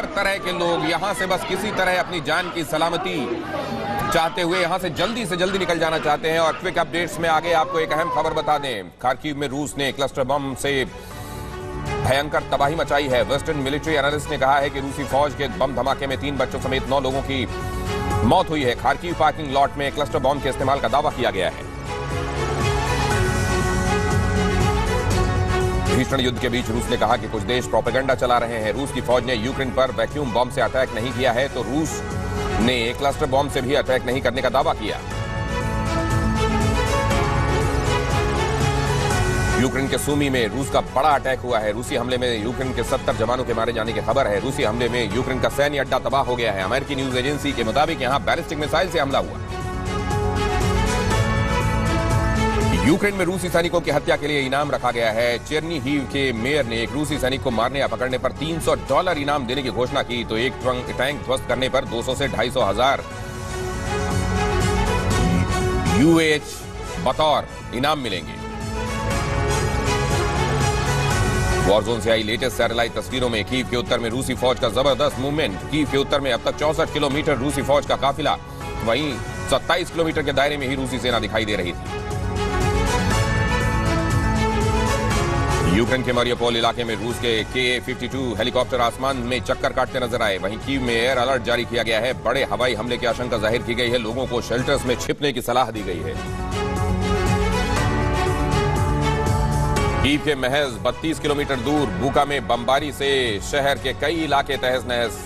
हर तरह के लोग यहां से बस किसी तरह अपनी जान की सलामती चाहते हुए यहां से जल्दी निकल जाना चाहते हैं। और क्विक अपडेट्स में आगे आपको एक अहम खबर बता दें, खार्किव में रूस ने क्लस्टर बम से भयंकर तबाही मचाई है। वेस्टर्न मिलिट्री एनालिस्ट ने कहा है कि रूसी फौज के बम धमाके में 3 बच्चों समेत 9 लोगों की मौत हुई है। खार्किव पार्किंग लॉट में क्लस्टर बम के इस्तेमाल का दावा किया गया है। भीषण युद्ध के बीच रूस ने कहा कि कुछ देश प्रोपेगेंडा चला रहे हैं। रूस की फौज ने यूक्रेन पर वैक्यूम बम से अटैक नहीं किया है, तो रूस ने क्लस्टर बम से भी अटैक नहीं करने का दावा किया। यूक्रेन के सूमी में रूस का बड़ा अटैक हुआ है। रूसी हमले में यूक्रेन के 70 जवानों के मारे जाने की खबर है। रूसी हमले में यूक्रेन का सैन्य अड्डा तबाह हो गया है। अमेरिकी न्यूज एजेंसी के मुताबिक यहां बैलिस्टिक मिसाइल से हमला हुआ। यूक्रेन में रूसी सैनिकों की हत्या के लिए इनाम रखा गया है। चेरनीहिव के मेयर ने एक रूसी सैनिक को मारने या पकड़ने पर $300 इनाम देने की घोषणा की, तो एक टैंक ध्वस्त करने पर 200 से 250 हजार यूएच बतौर इनाम मिलेंगे। वॉरजोन से आई लेटेस्ट सैटेलाइट तस्वीरों में कीव के उत्तर में रूसी फौज का जबरदस्त मूवमेंट। कीव के उत्तर में अब तक 64 किलोमीटर रूसी फौज का काफिला, वहीं 27 किलोमीटर के दायरे में ही रूसी सेना दिखाई दे रही थी। यूक्रेन के मारियोपोल इलाके में रूस के Ka-52 हेलीकॉप्टर आसमान में चक्कर काटते नजर आए। वहीं कीव में एयर अलर्ट जारी किया गया है। बड़े हवाई हमले की आशंका जाहिर की गई है। लोगों को शेल्टर्स में छिपने की सलाह दी गई है। कीव के महज 32 किलोमीटर दूर बुका में बमबारी से शहर के कई इलाके तहस नहस,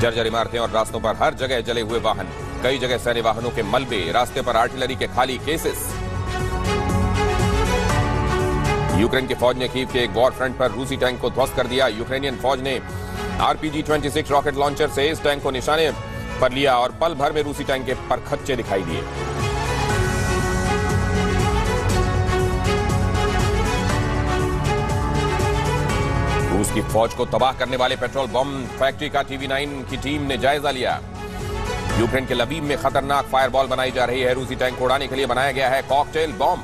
जर्जर इमारतें और रास्तों पर हर जगह जले हुए वाहन, कई जगह सैन्य वाहनों के मलबे, रास्ते पर आर्टिलरी के खाली केसेस। यूक्रेन की फौज ने कीव के एक वॉर फ्रंट पर रूसी टैंक को ध्वस्त कर दिया। यूक्रेनियन फौज ने RPG-26 रॉकेट लॉन्चर से इस टैंक को निशाने पर लिया और पल भर में रूसी टैंक के परखच्चे दिखाई दिए। रूस की फौज को तबाह करने वाले पेट्रोल बम फैक्ट्री का TV9 की टीम ने जायजा लिया। यूक्रेन के लबीब में खतरनाक फायरबॉल बनाई जा रही है। रूसी टैंक को उड़ाने के लिए बनाया गया है कॉकटेल बम।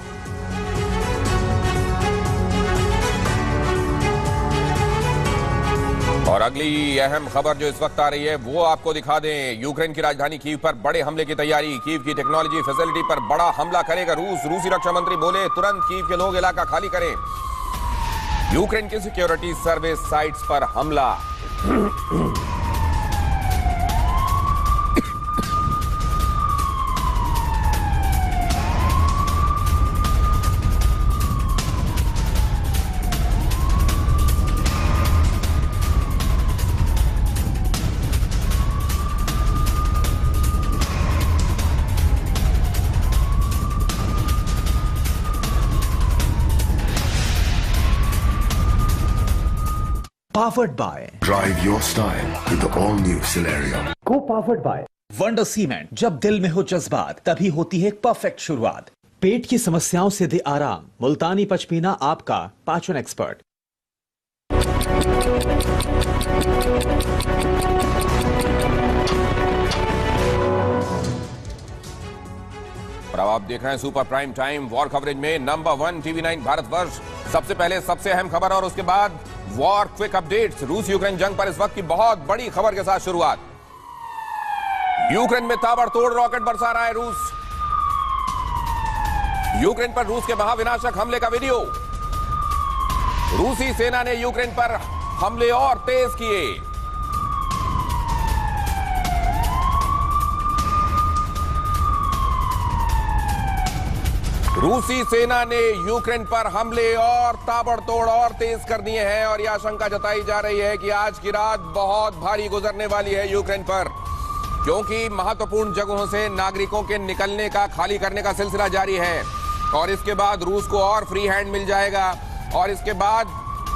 और अगली अहम खबर जो इस वक्त आ रही है वो आपको दिखा दें। यूक्रेन की राजधानी कीव पर बड़े हमले की तैयारी। कीव की टेक्नोलॉजी फैसिलिटी पर बड़ा हमला करेगा रूस। रूसी रक्षा मंत्री बोले तुरंत कीव के लोग इलाका खाली करें। यूक्रेन की सिक्योरिटी सर्विस साइट्स पर हमला। Powered by Drive your style with the all-new Celerio. Co-powered by wonder cement. जब दिल में हो जज्बात तभी होती है एक परफेक्ट शुरुआत। पेट की समस्याओं से दे आराम, मुल्तानी पचमीना आपका पाचन एक्सपर्ट। और अब आप देख रहे हैं super prime time war coverage में नंबर 1 TV9 भारतवर्ष। सबसे पहले सबसे अहम खबर और उसके बाद वॉर क्विक अपडेट्स। रूस यूक्रेन जंग पर इस वक्त की बहुत बड़ी खबर के साथ शुरुआत। यूक्रेन में ताबड़तोड़ रॉकेट बरसा रहा है रूस। यूक्रेन पर रूस के महाविनाशक हमले का वीडियो। रूसी सेना ने यूक्रेन पर हमले और तेज किए। रूसी सेना ने यूक्रेन पर हमले और ताबड़तोड़ और तेज कर दिए हैं और यह आशंका जताई जा रही है कि आज की रात बहुत भारी गुजरने वाली है यूक्रेन पर, क्योंकि महत्वपूर्ण जगहों से नागरिकों के निकलने का, खाली करने का सिलसिला जारी है। और इसके बाद रूस को और फ्री हैंड मिल जाएगा और इसके बाद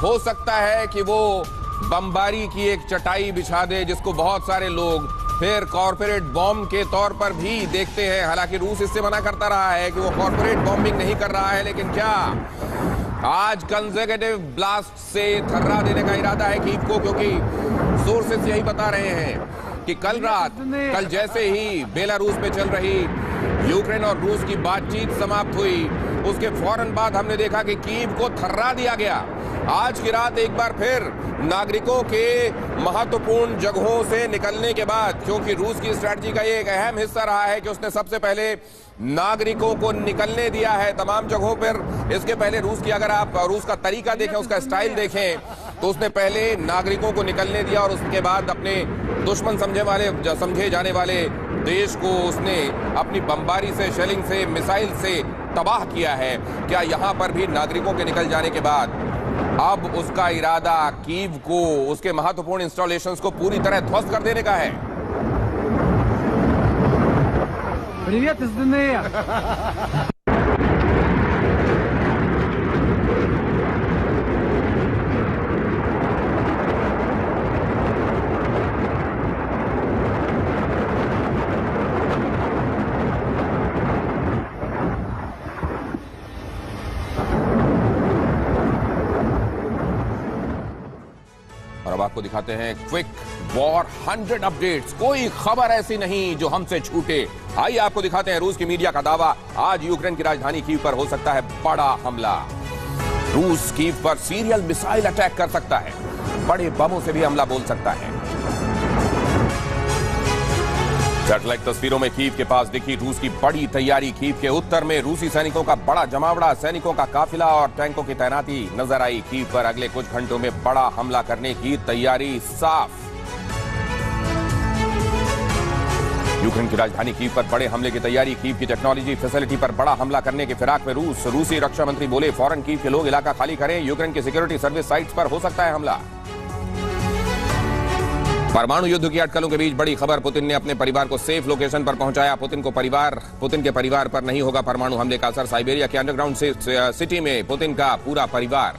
हो सकता है कि वो बमबारी की एक चटाई बिछा दे जिसको बहुत सारे लोग फिर कॉर्पोरेट बॉम्ब के तौर पर भी देखते हैं। हालांकि रूस इससे मना करता रहा है कि वो कॉर्पोरेट बॉम्बिंग नहीं कर रहा है, लेकिन क्या आज कंसेक्यूटिव ब्लास्ट से थर्रा देने का इरादा है कीव को, क्योंकि सोर्सेस यही बता रहे हैं कि कल रात, कल जैसे ही बेलारूस में चल रही यूक्रेन और रूस की बातचीत समाप्त हुई, उसके फौरन बाद हमने देखा कि कीव को थर्रा दिया गया। आज की रात एक बार फिर नागरिकों के महत्वपूर्ण जगहों से निकलने के बाद, क्योंकि रूस की स्ट्रैटेजी का ये एक अहम हिस्सा रहा है कि उसने सबसे पहले नागरिकों को निकलने दिया है तमाम जगहों पर। इसके पहले रूस की, अगर आप रूस का तरीका देखें, उसका स्टाइल देखें, तो उसने पहले नागरिकों को निकलने दिया और उसके बाद अपने दुश्मन समझे जाने वाले देश को उसने अपनी बमबारी से, शेलिंग से, मिसाइल से तबाह किया है। क्या यहां पर भी नागरिकों के निकल जाने के बाद अब उसका इरादा कीव को, उसके महत्वपूर्ण इंस्टॉलेशंस को पूरी तरह ध्वस्त कर देने का है? Привет из ДНР! और अब आपको दिखाते हैं क्विक वॉर 100 अपडेट्स। कोई खबर ऐसी नहीं जो हमसे छूटे। आइए आपको दिखाते हैं रूस की मीडिया का दावा, आज यूक्रेन की राजधानी कीव पर हो सकता है बड़ा हमला। रूस कीव पर सीरियल मिसाइल अटैक कर सकता है, बड़े बमों से भी हमला बोल सकता है। सैटेलाइट तस्वीरों में कीव के पास दिखी रूस की बड़ी तैयारी। कीव के उत्तर में रूसी सैनिकों का बड़ा जमावड़ा, सैनिकों का काफिला और टैंकों की तैनाती नजर आई। कीव पर अगले कुछ घंटों में बड़ा हमला करने की तैयारी साफ। यूक्रेन की राजधानी कीव पर बड़े हमले की तैयारी। कीव की टेक्नोलॉजी फैसिलिटी पर बड़ा हमला करने की फिराक में रूस। रूसी रक्षा मंत्री बोले, फौरन कीव के लोग इलाका खाली करें, यूक्रेन की सिक्योरिटी सर्विस साइट्स पर हो सकता है हमला। परमाणु युद्ध की अटकलों के बीच बड़ी खबर, पुतिन ने अपने परिवार को सेफ लोकेशन पर पहुंचाया। पुतिन के परिवार पर नहीं होगा परमाणु हमले का असर। साइबेरिया के अंडरग्राउंड सिटी में पुतिन का पूरा परिवार।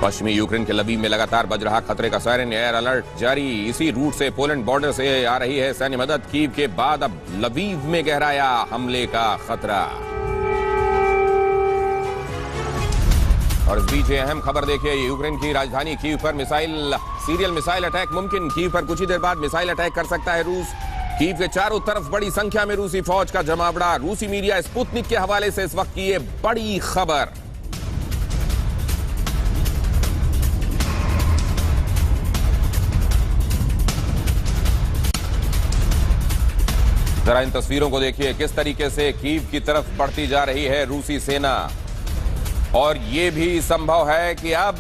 पश्चिमी यूक्रेन के लवीव में लगातार बज रहा खतरे का सायरन, एयर अलर्ट जारी। इसी रूट से पोलैंड बॉर्डर से आ रही है सैन्य मदद। कीव के बाद अब लवीव में गहराया हमले का खतरा। और इस बीच अहम खबर देखिए, यूक्रेन की राजधानी कीव पर सीरियल मिसाइल अटैक मुमकिन। कीव पर कुछ ही देर बाद मिसाइल अटैक कर सकता है रूस। कीव के चारों तरफ बड़ी संख्या में रूसी फौज का जमावड़ा। रूसी मीडिया स्पुतनिक के हवाले से इस वक्त की ये बड़ी खबर। जरा इन तस्वीरों को देखिए, किस तरीके से कीव की तरफ बढ़ती जा रही है रूसी सेना। और यह भी संभव है कि अब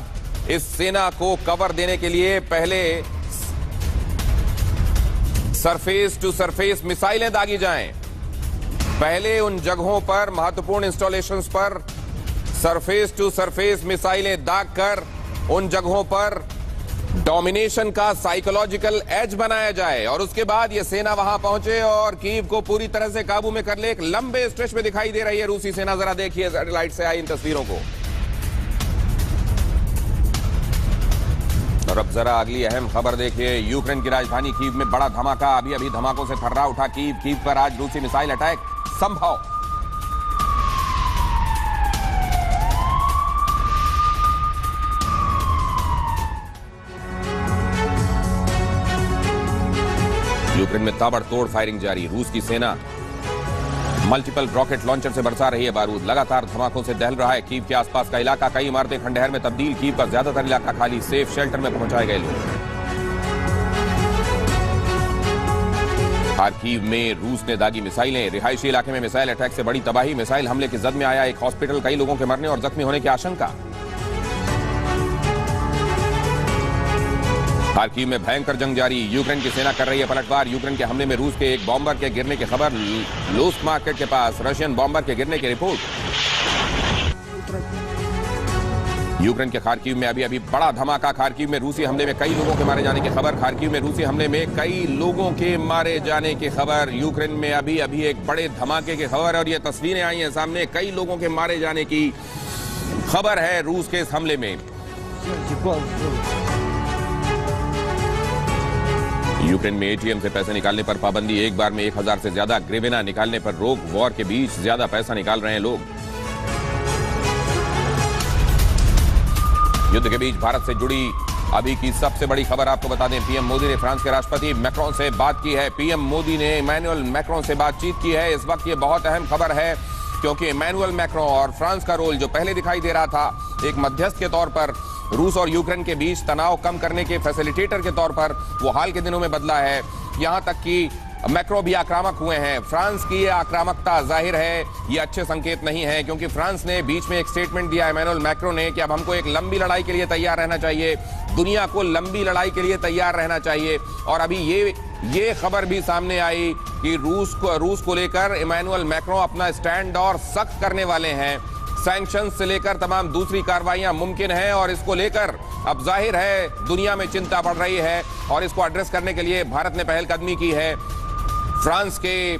इस सेना को कवर देने के लिए पहले सरफेस टू सरफेस मिसाइलें दागी जाएं। पहले उन जगहों पर, महत्वपूर्ण इंस्टॉलेशंस पर सरफेस टू सरफेस मिसाइलें दागकर उन जगहों पर डोमिनेशन का साइकोलॉजिकल एज बनाया जाए और उसके बाद यह सेना वहां पहुंचे और कीव को पूरी तरह से काबू में कर ले। एक लंबे स्ट्रेच में दिखाई दे रही है रूसी सेना। जरा देखिए सैटेलाइट से आई इन तस्वीरों को। और अब जरा अगली अहम खबर देखिए, यूक्रेन की राजधानी कीव में बड़ा धमाका। अभी अभी धमाकों से थर्रा उठा कीव। कीव पर आज रूसी मिसाइल अटैक संभव। यूक्रेन में ताबड़तोड़ फायरिंग जारी। रूस की सेना मल्टीपल रॉकेट लॉन्चर से बरसा रही है बारूद। लगातार धमाकों से दहल रहा है कीव के आसपास का इलाका। कई इमारतें खंडहर में तब्दील। कीव का ज्यादातर इलाका खाली, सेफ शेल्टर में पहुंचाए गए लोग। खार्किव में रूस ने दागी मिसाइलें। रिहायशी इलाके में मिसाइल अटैक से बड़ी तबाही। मिसाइल हमले की जद में आया एक हॉस्पिटल। कई लोगों के मरने और जख्मी होने की आशंका। खार्किव में भयंकर जंग जारी। यूक्रेन की सेना कर रही है पलटवार। यूक्रेन के हमले में रूस के एक बॉम्बर के गिरने की खबर। लुस्क मार्केट के पास रशियन बॉम्बर के गिरने की रिपोर्ट। यूक्रेन के खार्किव में अभी बड़ा धमाका। खार्किव में रूसी हमले में कई लोगों के मारे जाने की खबर। खार्किव में रूसी हमले में कई लोगों के मारे जाने की खबर। यूक्रेन में अभी एक बड़े धमाके की खबर और ये तस्वीरें आई हैं सामने। कई लोगों के मारे जाने की खबर है रूस के इस हमले में। यूक्रेन में एटीएम से पैसे निकालने पर पाबंदी। एक बार में 1000 से ज्यादा ग्रेविना निकालने पर रोक। वॉर के बीच ज्यादा पैसा निकाल रहे हैं लोग। युद्ध के बीच भारत से जुड़ी अभी की सबसे बड़ी खबर आपको बता दें। पीएम मोदी ने फ्रांस के राष्ट्रपति मैक्रोन से बात की है। पीएम मोदी ने इमैनुअल मैक्रोन से बातचीत की है। इस वक्त ये बहुत अहम खबर है। क्योंकि इमैनुअल मैक्रों और फ्रांस का रोल जो पहले दिखाई दे रहा था एक मध्यस्थ के तौर पर रूस और यूक्रेन के बीच तनाव कम करने के फैसिलिटेटर के तौर पर, वो हाल के दिनों में बदला है। यहां तक कि मैक्रो भी आक्रामक हुए हैं। फ्रांस की आक्रामकता जाहिर है ये अच्छे संकेत नहीं है, क्योंकि फ्रांस ने बीच में एक स्टेटमेंट दिया इमैनुअल मैक्रो ने कि अब हमको एक लंबी लड़ाई के लिए तैयार रहना चाहिए, दुनिया को लंबी लड़ाई के लिए तैयार रहना चाहिए। और अभी ये खबर भी सामने आई कि रूस को लेकर इमैनुअल मैक्रो अपना स्टैंड और सख्त करने वाले हैं। सैंक्शंस से लेकर तमाम दूसरी कार्रवाइयां मुमकिन हैं और इसको लेकर अब जाहिर है दुनिया में चिंता बढ़ रही है और इसको एड्रेस करने के लिए भारत ने पहलकदमी की है। फ्रांस के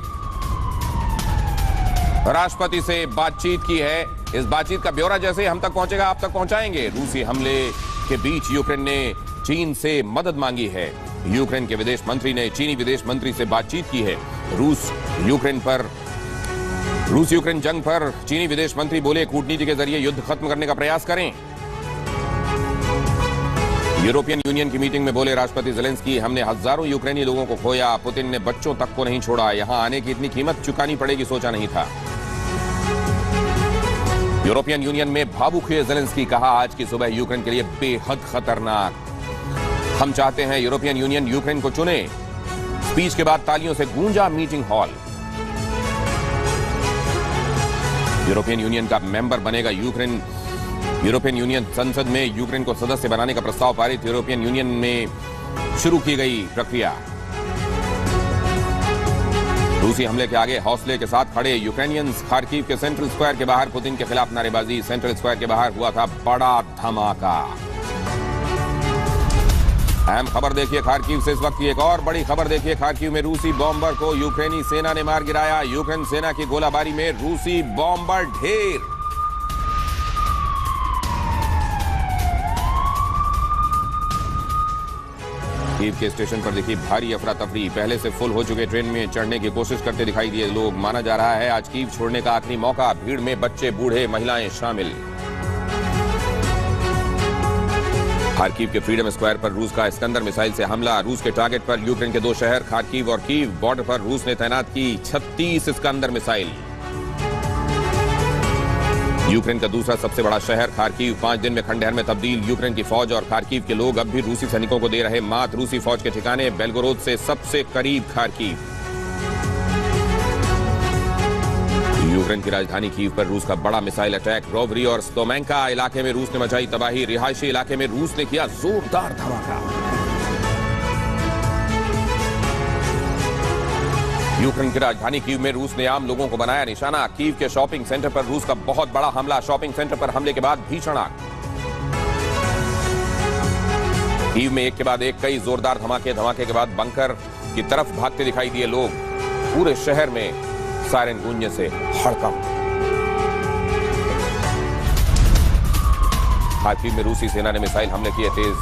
राष्ट्रपति से बातचीत की है। इस बातचीत का ब्यौरा जैसे हम तक पहुंचेगा आप तक पहुंचाएंगे। रूसी हमले के बीच यूक्रेन ने चीन से मदद मांगी है। यूक्रेन के विदेश मंत्री ने चीनी विदेश मंत्री से बातचीत की है। रूस यूक्रेन जंग पर चीनी विदेश मंत्री बोले कूटनीति के जरिए युद्ध खत्म करने का प्रयास करें। यूरोपियन यूनियन की मीटिंग में बोले राष्ट्रपति ज़ेलेंस्की, हमने हजारों यूक्रेनी लोगों को खोया, पुतिन ने बच्चों तक को नहीं छोड़ा, यहां आने की इतनी कीमत चुकानी पड़ेगी सोचा नहीं था। यूरोपियन यूनियन में भावुक हुए ज़ेलेंस्की, कहा आज की सुबह यूक्रेन के लिए बेहद खतरनाक, हम चाहते हैं यूरोपियन यूनियन यूक्रेन को चुने। स्पीच के बाद तालियों से गूंजा मीटिंग हॉल। यूरोपियन यूनियन का मेंबर बनेगा यूक्रेन। यूरोपियन यूनियन संसद में यूक्रेन को सदस्य बनाने का प्रस्ताव पारित। यूरोपियन यूनियन में शुरू की गई प्रक्रिया। रूसी हमले के आगे हौसले के साथ खड़े यूक्रेनियंस। खार्किव के सेंट्रल स्क्वायर के बाहर पुतिन के खिलाफ नारेबाजी। सेंट्रल स्क्वायर के बाहर हुआ था बड़ा धमाका। अहम खबर देखिए खार्किव से इस वक्त की। एक और बड़ी खबर देखिए, खार्किव में रूसी बॉम्बर को यूक्रेनी सेना ने मार गिराया। यूक्रेन सेना की गोलाबारी में रूसी बॉम्बर ढेर। कीव के स्टेशन पर देखिए भारी अफरा तफरी। पहले से फुल हो चुके ट्रेन में चढ़ने की कोशिश करते दिखाई दिए लोग। माना जा रहा है आज कीव छोड़ने का आखिरी मौका। भीड़ में बच्चे, बूढ़े, महिलाएं शामिल। खार्किव के फ्रीडम स्क्वायर पर रूस का इस्कंदर मिसाइल से हमला। रूस के टारगेट पर यूक्रेन के दो शहर खार्किव और कीव। बॉर्डर पर रूस ने तैनात की 36 इस्कंदर मिसाइल। यूक्रेन का दूसरा सबसे बड़ा शहर खार्किव 5 दिन में खंडहर में तब्दील। यूक्रेन की फौज और खार्किव के लोग अब भी रूसी सैनिकों को दे रहे मात। रूसी फौज के ठिकाने बेलगोरोद से सबसे करीब खार्किव। यूक्रेन की राजधानी कीव पर रूस का बड़ा मिसाइल अटैक। रोवरी और स्लोमेंका इलाके में रूस ने मचाई तबाही। रिहायशी इलाके में रूस ने किया जोरदार धमाका। यूक्रेन की राजधानी कीव में रूस ने आम लोगों को बनाया निशाना। कीव के शॉपिंग सेंटर पर रूस का बहुत बड़ा हमला। शॉपिंग सेंटर पर हमले के बाद भीषण आग। कीव में एक के बाद एक कई जोरदार धमाके के बाद बंकर की तरफ भागते दिखाई दिए लोग। पूरे शहर में सायरन गूंजने से हड़कंप। खार्किव में रूसी सेना ने मिसाइल हमले किए तेज।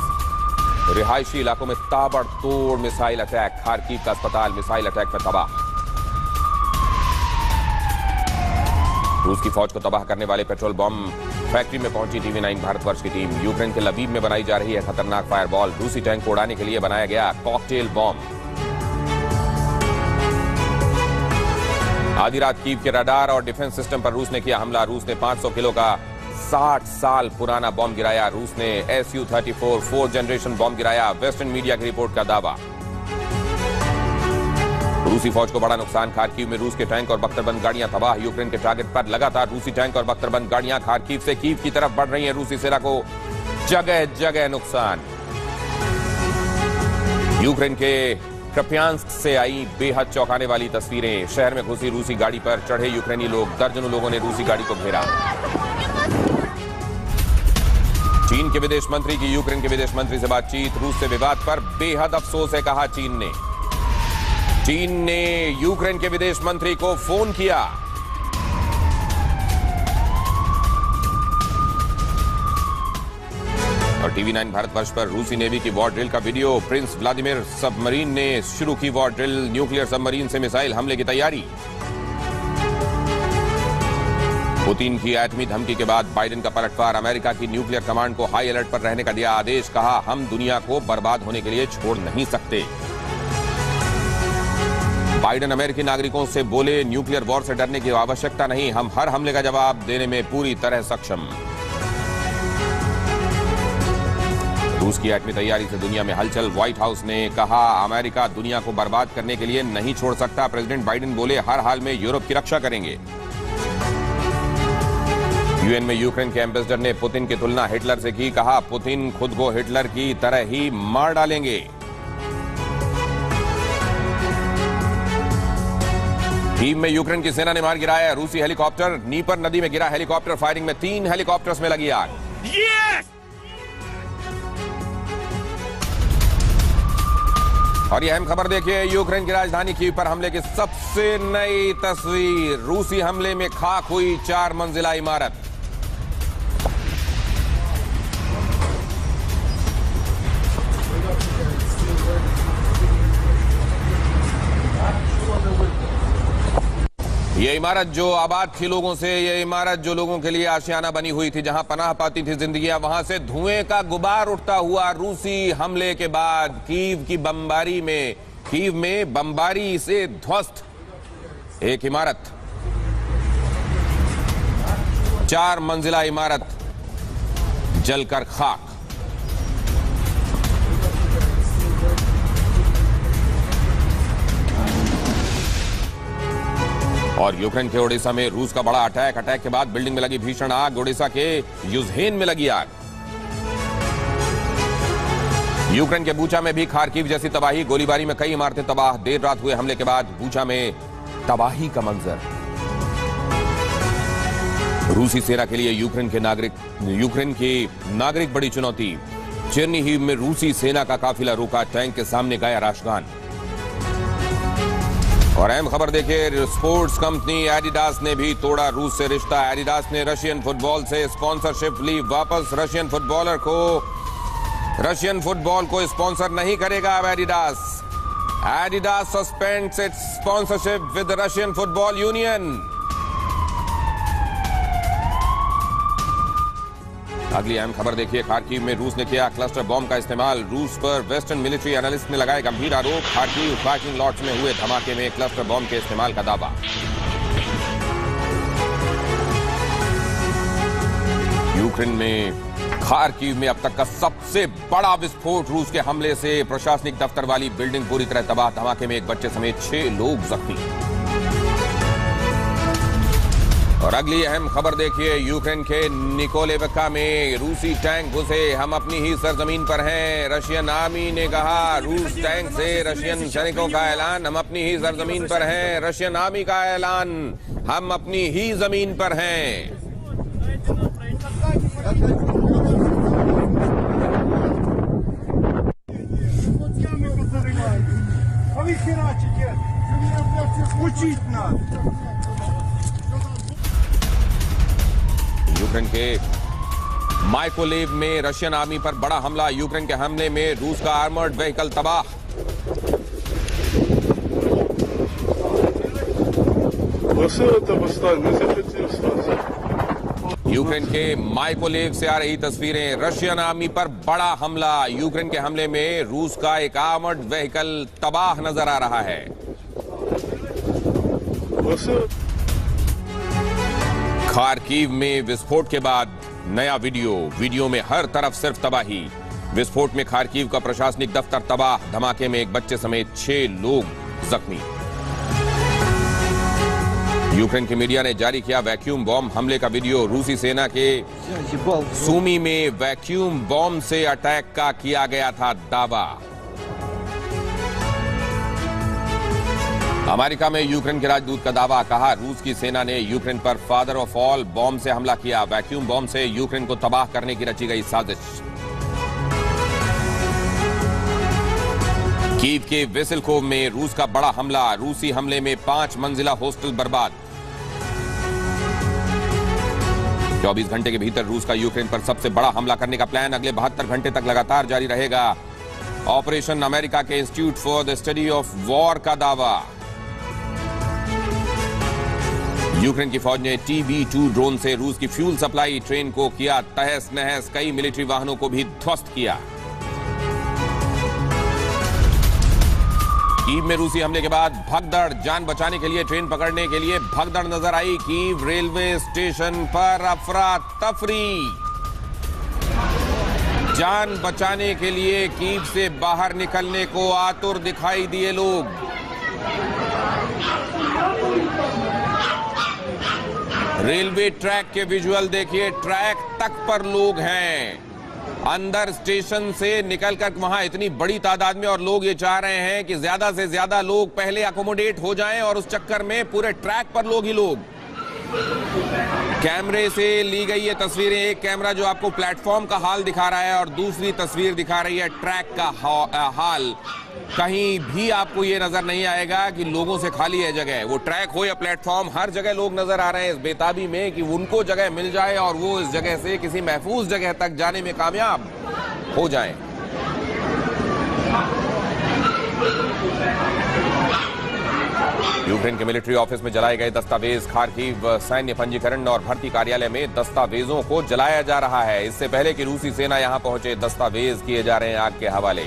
रिहायशी इलाकों में ताबड़तोड़ मिसाइल अटैक। खार्किव का अस्पताल मिसाइल अटैक में तबाह। रूस की फौज को तबाह करने वाले पेट्रोल बम फैक्ट्री में पहुंची TV9 भारतवर्ष की टीम। यूक्रेन के लबीब में बनाई जा रही है खतरनाक फायरबॉल। रूसी टैंक को उड़ाने के लिए बनाया गया कॉकटेल बॉम्ब। आधी रात कीव के रडार और डिफेंस सिस्टम पर रूस ने किया हमला। रूस ने 500 किलो का 60 साल पुराना बॉम्ब गिराया। रूस ने Su-34 4th जनरेशन बॉम्ब गिराया। वेस्टर्न मीडिया की रिपोर्ट का दावा। रूसी फौज को बड़ा नुकसान। खार्किव में रूस के टैंक और बख्तरबंद गाड़ियां तबाह। यूक्रेन के टारगेट पर लगातार रूसी टैंक और बख्तरबंद गाड़ियां खार्किव से कीव की तरफ बढ़ रही हैं। रूसी सेना को जगह जगह नुकसान। यूक्रेन के कृप्यांस्क से आई बेहद चौंकाने वाली तस्वीरें। शहर में घुसी रूसी गाड़ी पर चढ़े यूक्रेनी लोग। दर्जनों लोगों ने रूसी गाड़ी को घेरा। चीन के विदेश मंत्री की यूक्रेन के विदेश मंत्री से बातचीत। रूस से विवाद पर बेहद अफसोस है, कहा चीन ने यूक्रेन के विदेश मंत्री को फोन किया। और TV9 भारतवर्ष पर रूसी नेवी की वॉर ड्रिल का वीडियो। प्रिंस व्लादिमीर सबमरीन ने शुरू की वॉर ड्रिल। न्यूक्लियर सबमरीन से मिसाइल हमले की तैयारी। पुतिन की एटमी धमकी के बाद बाइडेन का पलटवार। अमेरिका की न्यूक्लियर कमांड को हाई अलर्ट पर रहने का दिया आदेश। कहा हम दुनिया को बर्बाद होने के लिए छोड़ नहीं सकते। बाइडेन अमेरिकी नागरिकों से बोले, न्यूक्लियर वॉर से डरने की आवश्यकता नहीं, हम हर हमले का जवाब देने में पूरी तरह सक्षम। रूस की एटमी तैयारी से दुनिया में हलचल, व्हाइट हाउस ने कहा अमेरिका दुनिया को बर्बाद करने के लिए नहीं छोड़ सकता। प्रेसिडेंट बाइडेन बोले, हर हाल में यूरोप की रक्षा करेंगे। यूएन में यूक्रेन के एम्बेसडर ने पुतिन की तुलना हिटलर से की, कहा पुतिन खुद को हिटलर की तरह ही मार डालेंगे। कीव में यूक्रेन की सेना ने मार गिराया रूसी हेलीकॉप्टर, नीपर नदी में गिरा हेलीकॉप्टर, फायरिंग में 3 हेलीकॉप्टर्स में लगी आग। और यह अहम खबर देखिए, यूक्रेन की राजधानी कीव पर हमले की सबसे नई तस्वीर। रूसी हमले में खाक हुई 4 मंजिला इमारत। ये इमारत जो आबाद थी लोगों से, ये इमारत जो लोगों के लिए आशियाना बनी हुई थी, जहां पनाह पाती थी जिंदगियां, वहां से धुएं का गुबार उठता हुआ रूसी हमले के बाद कीव में बमबारी से ध्वस्त एक इमारत, 4 मंजिला इमारत जलकर खाक। और यूक्रेन के ओडिशा में रूस का बड़ा अटैक के बाद बिल्डिंग में लगी भीषण आग। ओडिशा के यूजहेन में लगी आग। यूक्रेन के बूचा में भी खार्किव जैसी तबाही, गोलीबारी में कई इमारतें तबाह। देर रात हुए हमले के बाद बूचा में तबाही का मंजर। रूसी सेना के लिए यूक्रेन की नागरिक बड़ी चुनौती। चेर्निहिव में रूसी सेना का काफिला रुका, टैंक के सामने गाया राष्ट्रगान। और अहम खबर देखिए, स्पोर्ट्स कंपनी एडिडास ने भी तोड़ा रूस से रिश्ता। एडिडास ने रशियन फुटबॉल से स्पॉन्सरशिप ली वापस। रशियन फुटबॉल को स्पॉन्सर नहीं करेगा अब Adidas suspends it's sponsorship with Russian football union. अगली अहम खबर देखिए, खार्किव में रूस ने किया क्लस्टर बॉम्ब का इस्तेमाल। रूस पर वेस्टर्न मिलिट्री एनालिस्ट ने लगाए गंभीर आरोप। खार्किव पार्किंग लॉट्स में हुए धमाके में क्लस्टर बॉम्ब के इस्तेमाल का दावा। यूक्रेन में खार्किव में अब तक का सबसे बड़ा विस्फोट। रूस के हमले से प्रशासनिक दफ्तर वाली बिल्डिंग पूरी तरह तबाह। धमाके में एक बच्चे समेत 6 लोग जख्मी। और अगली अहम खबर देखिए, यूक्रेन के निकोलेविका में रूसी टैंक घुसे, हम अपनी ही सरजमीन पर हैं। रशियन आर्मी ने कहा, रूस टैंक से रशियन सैनिकों का ऐलान, हम अपनी ही सरजमीन पर हैं। रशियन आर्मी का ऐलान, हम अपनी ही जमीन पर हैं। यूक्रेन के माइकोलेव में रशियन आर्मी पर बड़ा हमला। यूक्रेन के हमले में रूस का आर्मर्ड व्हीकल तबाह। यूक्रेन के माइकोलेव से आ रही तस्वीरें, रशियन आर्मी पर बड़ा हमला। यूक्रेन के हमले में रूस का एक आर्मर्ड व्हीकल तबाह नजर आ रहा है। खार्किव में विस्फोट के बाद नया वीडियो में हर तरफ सिर्फ तबाही। विस्फोट में खार्किव का प्रशासनिक दफ्तर तबाह। धमाके में एक बच्चे समेत 6 लोग जख्मी। यूक्रेन की मीडिया ने जारी किया वैक्यूम बॉम्ब हमले का वीडियो। रूसी सेना के सूमी में वैक्यूम बॉम्ब से अटैक का किया गया था दावा। अमेरिका में यूक्रेन के राजदूत का दावा, कहा रूस की सेना ने यूक्रेन पर फादर ऑफ ऑल बॉम्ब से हमला किया। वैक्यूम बॉम्ब से यूक्रेन को तबाह करने की रची गई साजिश। कीव के वेसेलकोव में रूस का बड़ा हमला। रूसी हमले में 5 मंजिला हॉस्टल बर्बाद। 24 घंटे के भीतर रूस का यूक्रेन पर सबसे बड़ा हमला करने का प्लान अगले 72 घंटे तक लगातार जारी रहेगा। ऑपरेशन अमेरिका के institute for the study of war का दावा। यूक्रेन की फौज ने TB2 ड्रोन से रूस की फ्यूल सप्लाई ट्रेन को किया तहस नहस। कई मिलिट्री वाहनों को भी ध्वस्त किया। कीव में रूसी हमले के बाद भगदड़, जान बचाने के लिए ट्रेन पकड़ने के लिए भगदड़ नजर आई। कीव रेलवे स्टेशन पर अफरा तफरी, जान बचाने के लिए कीव से बाहर निकलने को आतुर दिखाई दिए लोग। रेलवे ट्रैक के विजुअल देखिए, ट्रैक तक पर लोग हैं। अंदर स्टेशन से निकलकर वहां इतनी बड़ी तादाद में, और लोग ये चाह रहे हैं कि ज्यादा से ज्यादा लोग पहले अकोमोडेट हो जाएं, और उस चक्कर में पूरे ट्रैक पर लोग ही लोग। कैमरे से ली गई ये तस्वीरें, एक कैमरा जो आपको प्लेटफॉर्म का हाल दिखा रहा है और दूसरी तस्वीर दिखा रही है ट्रैक का हाल। कहीं भी आपको ये नजर नहीं आएगा कि लोगों से खाली है जगह। वो ट्रैक हो या प्लेटफॉर्म, हर जगह लोग नजर आ रहे हैं इस बेताबी में कि उनको जगह मिल जाए और वो इस जगह से किसी महफूज जगह तक जाने में कामयाब हो जाएं। यूक्रेन के मिलिट्री ऑफिस में जलाए गए दस्तावेज, खार्किव सैन्य पंजीकरण और भर्ती कार्यालय में दस्तावेजों को जलाया जा रहा है। इससे पहले कि रूसी सेना यहां पहुंचे, दस्तावेज किए जा रहे हैं आग के हवाले।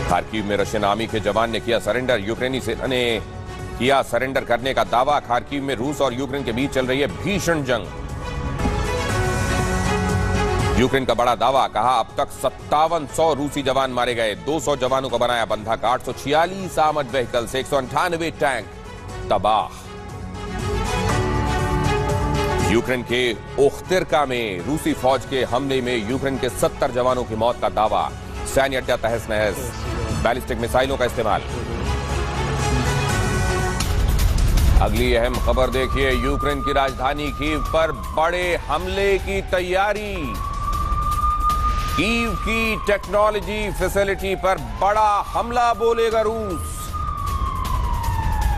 खार्किव में रशियन आर्मी के जवान ने किया सरेंडर, यूक्रेनी सेना ने किया सरेंडर करने का दावा। खार्किव में रूस और यूक्रेन के बीच चल रही है भीषण जंग। यूक्रेन का बड़ा दावा, कहा अब तक 5700 रूसी जवान मारे गए, 200 जवानों को बनाया बंधक, 846 आर्मर्ड व्हीकल्स, 198 टैंक तबाह। यूक्रेन के ओख्तिरका में रूसी फौज के हमले में यूक्रेन के 70 जवानों की मौत का दावा। सैन्य अड्डा तहस नहस, बैलिस्टिक मिसाइलों का इस्तेमाल। अगली अहम खबर देखिए, यूक्रेन की राजधानी कीव पर बड़े हमले की तैयारी। कीव की टेक्नोलॉजी फैसिलिटी पर बड़ा हमला, बोलेगा रूस।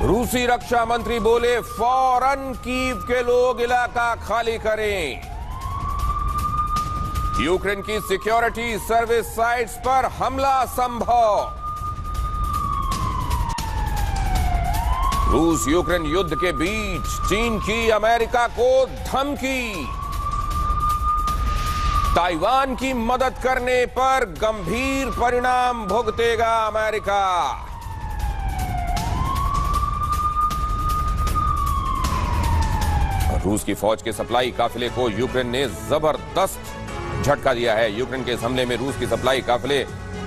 रूसी रक्षा मंत्री बोले फौरन कीव के लोग इलाका खाली करें। यूक्रेन की सिक्योरिटी सर्विस साइट्स पर हमला संभव। रूस यूक्रेन युद्ध के बीच चीन की अमेरिका को धमकी। ताइवान की मदद करने पर गंभीर परिणाम भुगतेगा अमेरिका। रूस की फौज के सप्लाई काफिले को यूक्रेन ने जबरदस्त झटका दिया है। यूक्रेन के इस हमले में रूस की सप्लाई काफिले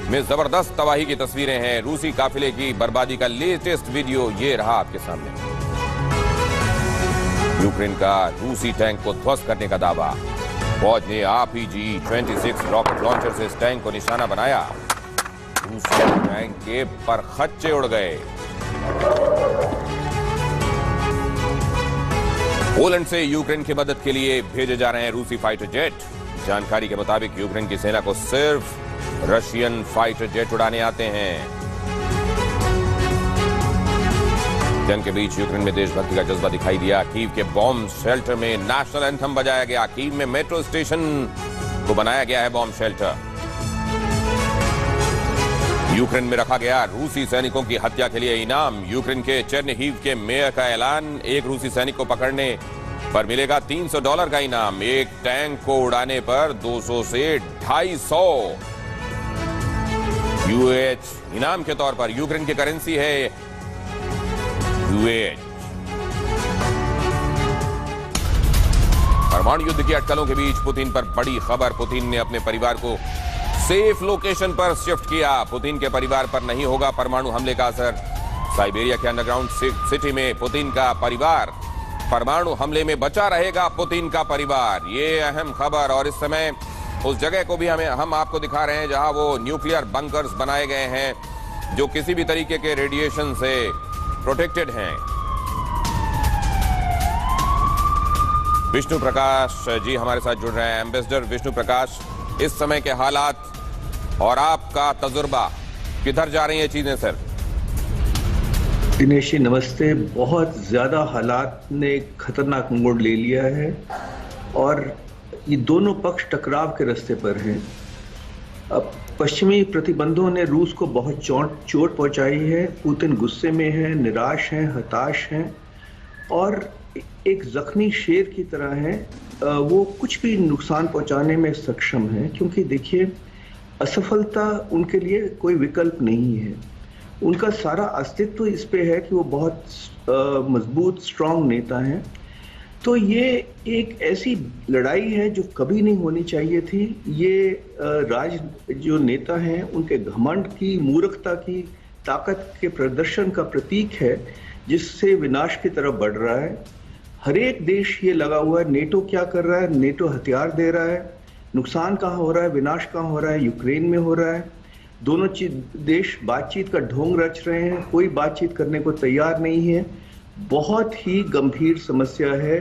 में जबरदस्त तबाही की तस्वीरें हैं। रूसी काफिले की बर्बादी का लेटेस्ट वीडियो ये रहा आपके सामने। यूक्रेन का रूसी टैंक को ध्वस्त करने का दावा। फौज ने RPG-26 रॉकेट लॉन्चर से इस टैंक को निशाना बनाया। रूसी टैंक के परखच्चे उड़ गए। पोलैंड से यूक्रेन की मदद के लिए भेजे जा रहे हैं रूसी फाइटर जेट। जानकारी के मुताबिक यूक्रेन की सेना को सिर्फ रशियन फाइटर जेट उड़ाने आते हैं। जंग के बीच यूक्रेन में देशभक्ति का जज्बा दिखाई दिया। कीव के बॉम्ब शेल्टर में नेशनल एंथम बजाया गया। कीव में मेट्रो स्टेशन को बनाया गया है बॉम्ब शेल्टर। यूक्रेन में रखा गया रूसी सैनिकों की हत्या के लिए इनाम। यूक्रेन के चेर्निहिव के मेयर का ऐलान, एक रूसी सैनिक को पकड़ने पर मिलेगा $300 का इनाम। एक टैंक को उड़ाने पर 200 से 250 UH इनाम के तौर पर। यूक्रेन की करेंसी है UH। परमाणु युद्ध की अटकलों के बीच पुतिन पर बड़ी खबर। पुतिन ने अपने परिवार को सेफ लोकेशन पर शिफ्ट किया। पुतिन के परिवार पर नहीं होगा परमाणु हमले का असर। साइबेरिया के अंडरग्राउंड सिटी में पुतिन का परिवार, परमाणु हमले में बचा रहेगा पुतिन का परिवार। ये अहम खबर। और इस समय उस जगह को भी हम आपको दिखा रहे हैं जहां वो न्यूक्लियर बंकर्स बनाए गए हैं जो किसी भी तरीके के रेडिएशन से प्रोटेक्टेड हैं। विष्णु प्रकाश जी हमारे साथ जुड़ रहे हैं। एम्बेसडर विष्णु प्रकाश, इस समय के हालात और आपका तजुर्बा, किधर जा रही हैं चीजें सर? दिनेश जी नमस्ते। बहुत ज़्यादा हालात ने खतरनाक मोड़ ले लिया है और ये दोनों पक्ष टकराव के रास्ते पर हैं। अब पश्चिमी प्रतिबंधों ने रूस को बहुत चोट पहुंचाई है। पुतिन गुस्से में है, निराश हैं, हताश हैं और एक जख्मी शेर की तरह है। वो कुछ भी नुकसान पहुंचाने में सक्षम है, क्योंकि देखिए असफलता उनके लिए कोई विकल्प नहीं है। उनका सारा अस्तित्व इस पे है कि वो बहुत मजबूत स्ट्रांग नेता हैं। तो ये एक ऐसी लड़ाई है जो कभी नहीं होनी चाहिए थी। ये जो नेता हैं उनके घमंड की, मूर्खता की, ताकत के प्रदर्शन का प्रतीक है जिससे विनाश की तरफ बढ़ रहा है। हर एक देश ये लगा हुआ है। नेटो क्या कर रहा है? नेटो हथियार दे रहा है। नुकसान कहाँ हो रहा है, विनाश कहाँ हो रहा है? यूक्रेन में हो रहा है। दोनों देश बातचीत का ढोंग रच रहे हैं, कोई बातचीत करने को तैयार नहीं है। बहुत ही गंभीर समस्या है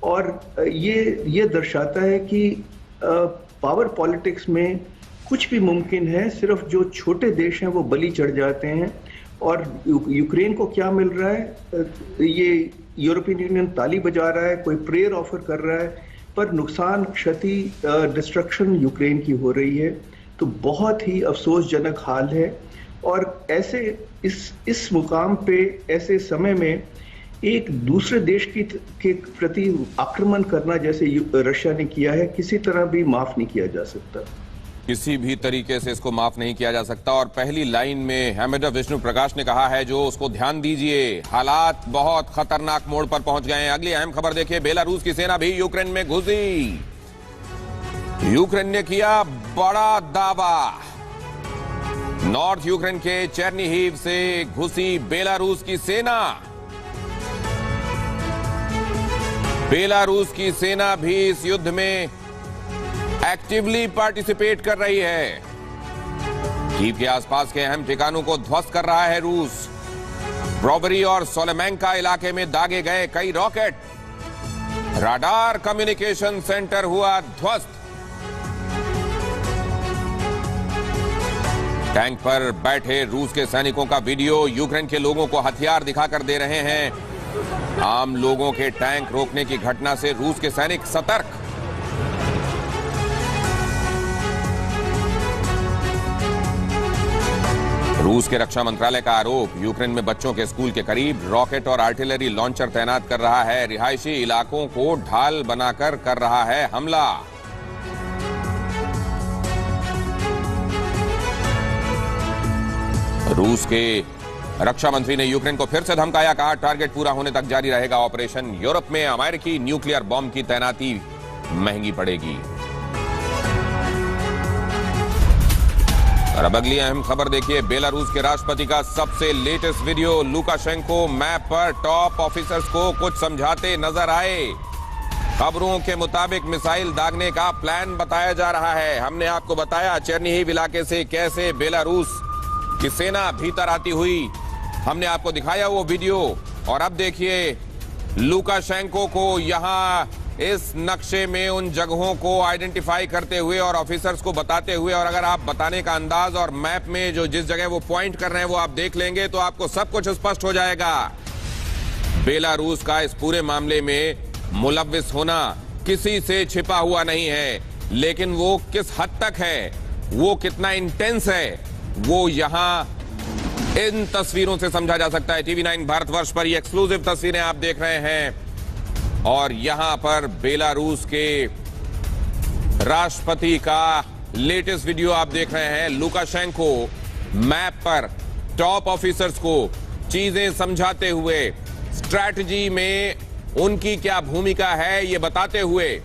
और ये दर्शाता है कि पावर पॉलिटिक्स में कुछ भी मुमकिन है, सिर्फ जो छोटे देश हैं वो बलि चढ़ जाते हैं। और यूक्रेन को क्या मिल रहा है? ये यूरोपियन यूनियन ताली बजा रहा है, कोई प्रेयर ऑफर कर रहा है, पर नुकसान, क्षति, डिस्ट्रक्शन यूक्रेन की हो रही है। तो बहुत ही अफसोसजनक हाल है। और ऐसे इस मुकाम पे, ऐसे समय में एक दूसरे देश के प्रति आक्रमण करना जैसे रशिया ने किया है, किसी तरह भी माफ नहीं किया जा सकता। किसी भी तरीके से इसको माफ नहीं किया जा सकता। और पहली लाइन में हेमेडा विष्णु प्रकाश ने कहा है जो उसको ध्यान दीजिए, हालात बहुत खतरनाक मोड़ पर पहुंच गए हैं। अगली अहम खबर देखिए, बेलारूस की सेना भी यूक्रेन में घुसी। यूक्रेन ने किया बड़ा दावा। नॉर्थ यूक्रेन के चेर्निहिव से घुसी बेलारूस की सेना। बेलारूस की सेना भी इस युद्ध में एक्टिवली पार्टिसिपेट कर रही है। कीव के आसपास के अहम ठिकानों को ध्वस्त कर रहा है रूस। ब्रोबरी और सोलेमेंका इलाके में दागे गए कई रॉकेट। राडार कम्युनिकेशन सेंटर हुआ ध्वस्त। टैंक पर बैठे रूस के सैनिकों का वीडियो यूक्रेन के लोगों को हथियार दिखाकर दे रहे हैं। आम लोगों के टैंक रोकने की घटना से रूस के सैनिक सतर्क। रूस के रक्षा मंत्रालय का आरोप, यूक्रेन में बच्चों के स्कूल के करीब रॉकेट और आर्टिलरी लॉन्चर तैनात कर रहा है। रिहायशी इलाकों को ढाल बनाकर कर रहा है हमला। रूस के रक्षा मंत्री ने यूक्रेन को फिर से धमकाया, कहा टारगेट पूरा होने तक जारी रहेगा ऑपरेशन। यूरोप में अमेरिकी न्यूक्लियर बॉम्ब की तैनाती महंगी पड़ेगी। और अब अगली अहम खबर देखिए, बेलारूस के राष्ट्रपति का सबसे लेटेस्ट वीडियो। लुकाशेंको मैप पर टॉप ऑफिसर्स को कुछ समझाते नजर आए। खबरों के मुताबिक मिसाइल दागने का प्लान बताया जा रहा है। हमने आपको बताया चेर्निहिव इलाके से कैसे बेलारूस की सेना भीतर आती हुई, हमने आपको दिखाया वो वीडियो। और अब देखिए लुकाशेंको को यहां इस नक्शे में उन जगहों को आइडेंटिफाई करते हुए और ऑफिसर्स को बताते हुए, और अगर आप बताने का अंदाज और मैप में जो जिस जगह वो पॉइंट कर रहे हैं वो आप देख लेंगे तो आपको सब कुछ स्पष्ट हो जाएगा। बेलारूस का इस पूरे मामले में मुलव्विस होना किसी से छिपा हुआ नहीं है, लेकिन वो किस हद तक है, वो कितना इंटेंस है, वो यहां इन तस्वीरों से समझा जा सकता है। टीवी 9 भारतवर्ष पर ये एक्सक्लूसिव तस्वीरें आप देख रहे हैं। और यहां पर बेलारूस के राष्ट्रपति का लेटेस्ट वीडियो आप देख रहे हैं। लुकाशेंको मैप पर टॉप ऑफिसर्स को चीजें समझाते हुए, स्ट्रैटेजी में उनकी क्या भूमिका है ये बताते हुए।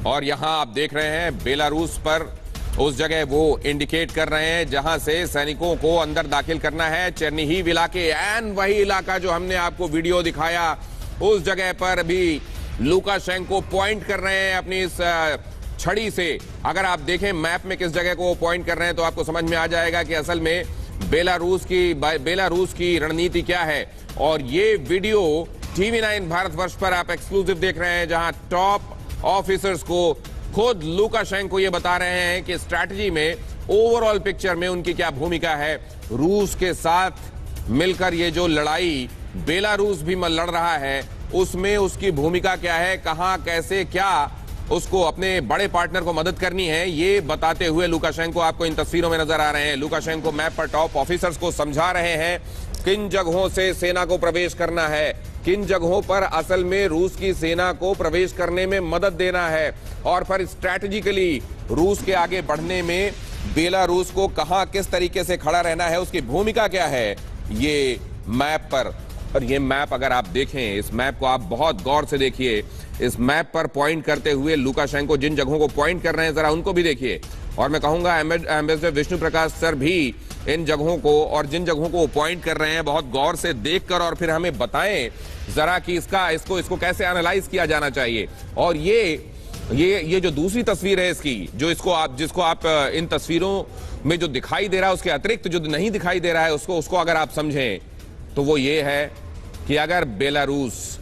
और यहां आप देख रहे हैं बेलारूस पर उस जगह वो इंडिकेट कर रहे हैं जहां से सैनिकों को अंदर दाखिल करना है, चेर्निहिव इलाके। एंड वही इलाका जो हमने आपको वीडियो दिखाया, उस जगह पर भी लुकाशेंको पॉइंट कर रहे हैं अपनी इस छड़ी से। अगर आप देखें मैप में किस जगह को वो पॉइंट कर रहे हैं तो आपको समझ में आ जाएगा कि असल में बेलारूस की रणनीति क्या है। और ये वीडियो टीवी 9 भारतवर्ष पर आप एक्सक्लूसिव देख रहे हैं, जहां टॉप ऑफिसर्स को खुद लुकाशेंको ये बता रहे हैं कि स्ट्रैटेजी में, ओवरऑल पिक्चर में उनकी क्या भूमिका है। रूस के साथ मिलकर ये जो लड़ाई बेलारूस भी लड़ रहा है, उसमें उसकी भूमिका क्या है, कहां, कैसे, क्या उसको अपने बड़े पार्टनर को मदद करनी है, ये बताते हुए लुकाशेंको आपको इन तस्वीरों में नजर आ रहे हैं। लुकाशेंको मैप पर टॉप ऑफिसर्स को समझा रहे हैं किन जगहों से सेना को प्रवेश करना है, किन जगहों पर असल में रूस की सेना को प्रवेश करने में मदद देना है, और फिर स्ट्रैटेजिकली रूस के आगे बढ़ने में बेलारूस को कहां किस तरीके से खड़ा रहना है, उसकी भूमिका क्या है, ये मैप पर। और ये मैप अगर आप देखें, इस मैप को आप बहुत गौर से देखिए। इस मैप पर पॉइंट करते हुए लुकाशेंको जिन जगहों को पॉइंट कर रहे हैं, जरा उनको भी देखिए। और मैं कहूंगा एम्बेसडर विष्णु प्रकाश सर भी इन जगहों को और जिन जगहों को पॉइंट कर रहे हैं बहुत गौर से देखकर और फिर हमें बताएं जरा कि इसको कैसे एनालाइज किया जाना चाहिए। और ये जो दूसरी तस्वीर है इसकी, जिसको आप इन तस्वीरों में जो दिखाई दे रहा है उसके अतिरिक्त जो नहीं दिखाई दे रहा है उसको अगर आप समझें तो वो ये है कि अगर बेलारूस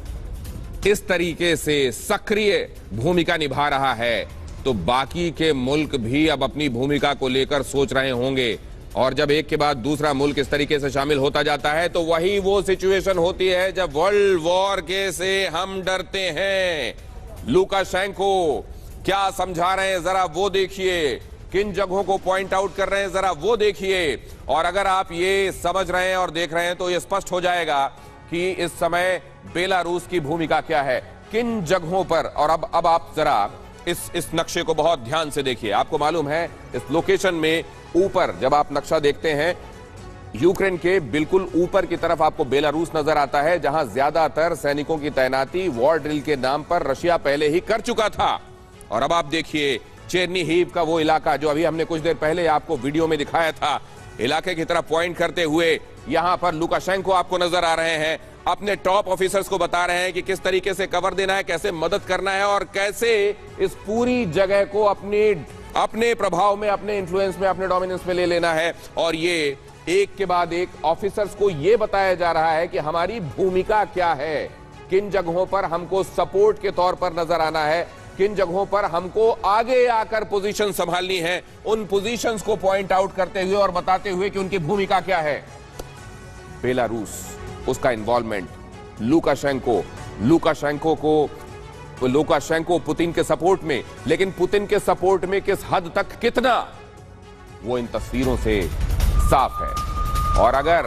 इस तरीके से सक्रिय भूमिका निभा रहा है तो बाकी के मुल्क भी अब अपनी भूमिका को लेकर सोच रहे होंगे। और जब एक के बाद दूसरा मुल्क इस तरीके से शामिल होता जाता है तो वही वो सिचुएशन होती है जब वर्ल्ड वॉर के से हम डरते हैं। लुकाशेंको क्या समझा रहे हैं जरा वो देखिए, किन जगहों को पॉइंट आउट कर रहे हैं जरा वो देखिए। और अगर आप ये समझ रहे हैं और देख रहे हैं तो ये स्पष्ट हो जाएगा कि इस समय बेलारूस की भूमिका क्या है, किन जगहों पर। और अब आप जरा इस नक्शे को बहुत ध्यान से देखिए। आपको मालूम है इस लोकेशन में ऊपर जब आप नक्शा देखते हैं, यूक्रेन के बिल्कुल ऊपर की तरफ आपको बेलारूस नजर आता है, जहां ज्यादातर सैनिकों की तैनाती वॉर ड्रिल के नाम पर रशिया पहले ही कर चुका था। और अब आप देखिए चेरनीहिव का वो इलाका जो अभी हमने कुछ देर पहले आपको वीडियो में दिखाया था, इलाके की तरफ पॉइंट करते हुए यहां पर लुकाशेंको आपको नजर आ रहे हैं, अपने टॉप ऑफिसर्स को बता रहे हैं कि किस तरीके से कवर देना है, कैसे मदद करना है और कैसे इस पूरी जगह को अपने प्रभाव में, अपने इन्फ्लुएंस में, अपने डोमिनेंस में ले लेना है। और ये एक के बाद एक ऑफिसर्स को यह बताया जा रहा है कि हमारी भूमिका क्या है, किन जगहों पर हमको सपोर्ट के तौर पर नजर आना है, किन जगहों पर हमको आगे आकर पोजीशन संभालनी है, उन पोजीशंस को पॉइंट आउट करते हुए और बताते हुए कि उनकी भूमिका क्या है। बेलारूस, उसका इन्वॉल्वमेंट, लुकाशेंको पुतिन के सपोर्ट में, लेकिन पुतिन के सपोर्ट में किस हद तक, कितना, वो इन तस्वीरों से साफ है। और अगर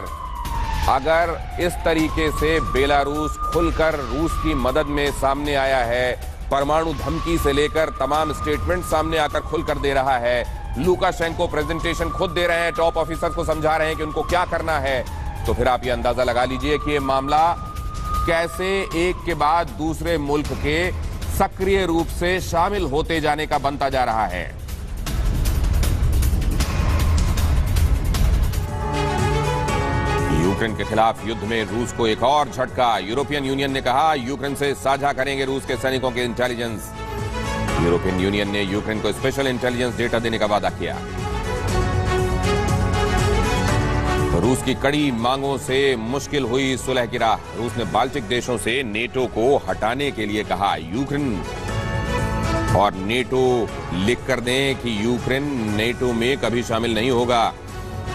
इस तरीके से बेलारूस खुलकर रूस की मदद में सामने आया है, परमाणु धमकी से लेकर तमाम स्टेटमेंट सामने आकर खुलकर दे रहा है, लुकाशेंको प्रेजेंटेशन खुद दे रहे हैं, टॉप ऑफिसर्स को समझा रहे हैं कि उनको क्या करना है, तो फिर आप ये अंदाजा लगा लीजिए कि ये मामला कैसे एक के बाद दूसरे मुल्क के सक्रिय रूप से शामिल होते जाने का बनता जा रहा है। यूक्रेन के खिलाफ युद्ध में रूस को एक और झटका। यूरोपियन यूनियन ने कहा यूक्रेन से साझा करेंगे रूस के सैनिकों के इंटेलिजेंस। यूरोपियन यूनियन ने यूक्रेन को स्पेशल इंटेलिजेंस डेटा देने का वादा किया। रूस की कड़ी मांगों से मुश्किल हुई सुलह की राह। रूस ने बाल्टिक देशों से नेटो को हटाने के लिए कहा। यूक्रेन और नेटो लिख कर दें कि यूक्रेन नेटो में कभी शामिल नहीं होगा।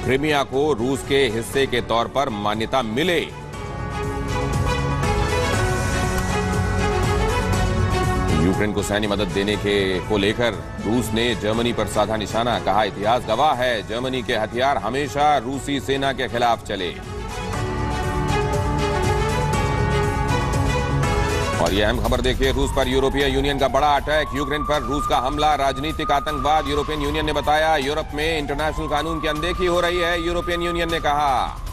क्रीमिया को रूस के हिस्से के तौर पर मान्यता मिले। यूक्रेन को सैन्य मदद देने को लेकर रूस ने जर्मनी पर साधा निशाना। कहा इतिहास गवाह है, जर्मनी के हथियार हमेशा रूसी सेना के खिलाफ चले। और यह अहम खबर देखिए, रूस पर यूरोपीय यूनियन का बड़ा अटैक। यूक्रेन पर रूस का हमला राजनीतिक आतंकवाद। यूरोपियन यूनियन ने बताया यूरोप में इंटरनेशनल कानून की अनदेखी हो रही है। यूरोपियन यूनियन ने कहा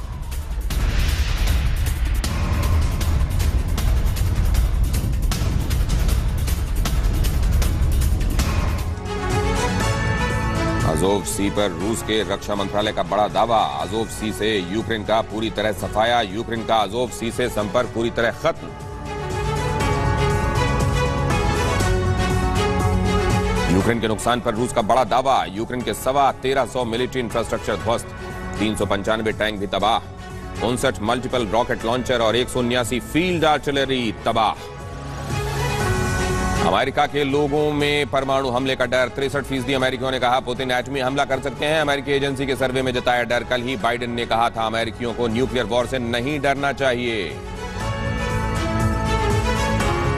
अज़ोव सी पर रूस के रक्षा मंत्रालय का बड़ा दावा। अज़ोव सी से यूक्रेन का पूरी तरह सफाया। यूक्रेन का अज़ोव सी से संपर्क पूरी तरह खत्म। यूक्रेन के नुकसान पर रूस का बड़ा दावा। यूक्रेन के 1350 मिलिट्री इंफ्रास्ट्रक्चर ध्वस्त, 395 टैंक भी तबाह, 59 मल्टीपल रॉकेट लॉन्चर और 179 फील्ड आर्टिलरी तबाह। अमेरिका के लोगों में परमाणु हमले का डर। 63% अमेरिकियों ने कहा पुतिन एटमी हमला कर सकते हैं। अमेरिकी एजेंसी के सर्वे में जताया डर। कल ही बाइडेन ने कहा था अमेरिकियों को न्यूक्लियर वॉर से नहीं डरना चाहिए।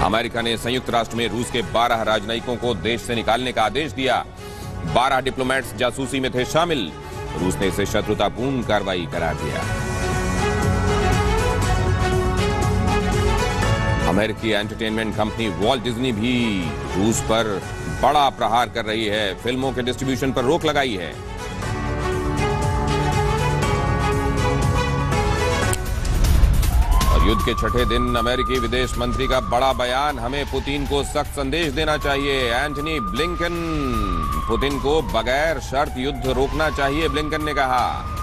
अमेरिका ने संयुक्त राष्ट्र में रूस के 12 राजनयिकों को देश से निकालने का आदेश दिया। 12 डिप्लोमेट्स जासूसी में थे शामिल। रूस ने इसे शत्रुतापूर्ण कार्रवाई करार दिया। अमेरिकी एंटरटेनमेंट कंपनी वॉल्ट डिज्नी भी रूस पर बड़ा प्रहार कर रही है, फिल्मों के डिस्ट्रीब्यूशन पर रोक लगाई है। और युद्ध के छठे दिन अमेरिकी विदेश मंत्री का बड़ा बयान, हमें पुतिन को सख्त संदेश देना चाहिए। एंटनी ब्लिंकन, पुतिन को बगैर शर्त युद्ध रोकना चाहिए, ब्लिंकन ने कहा।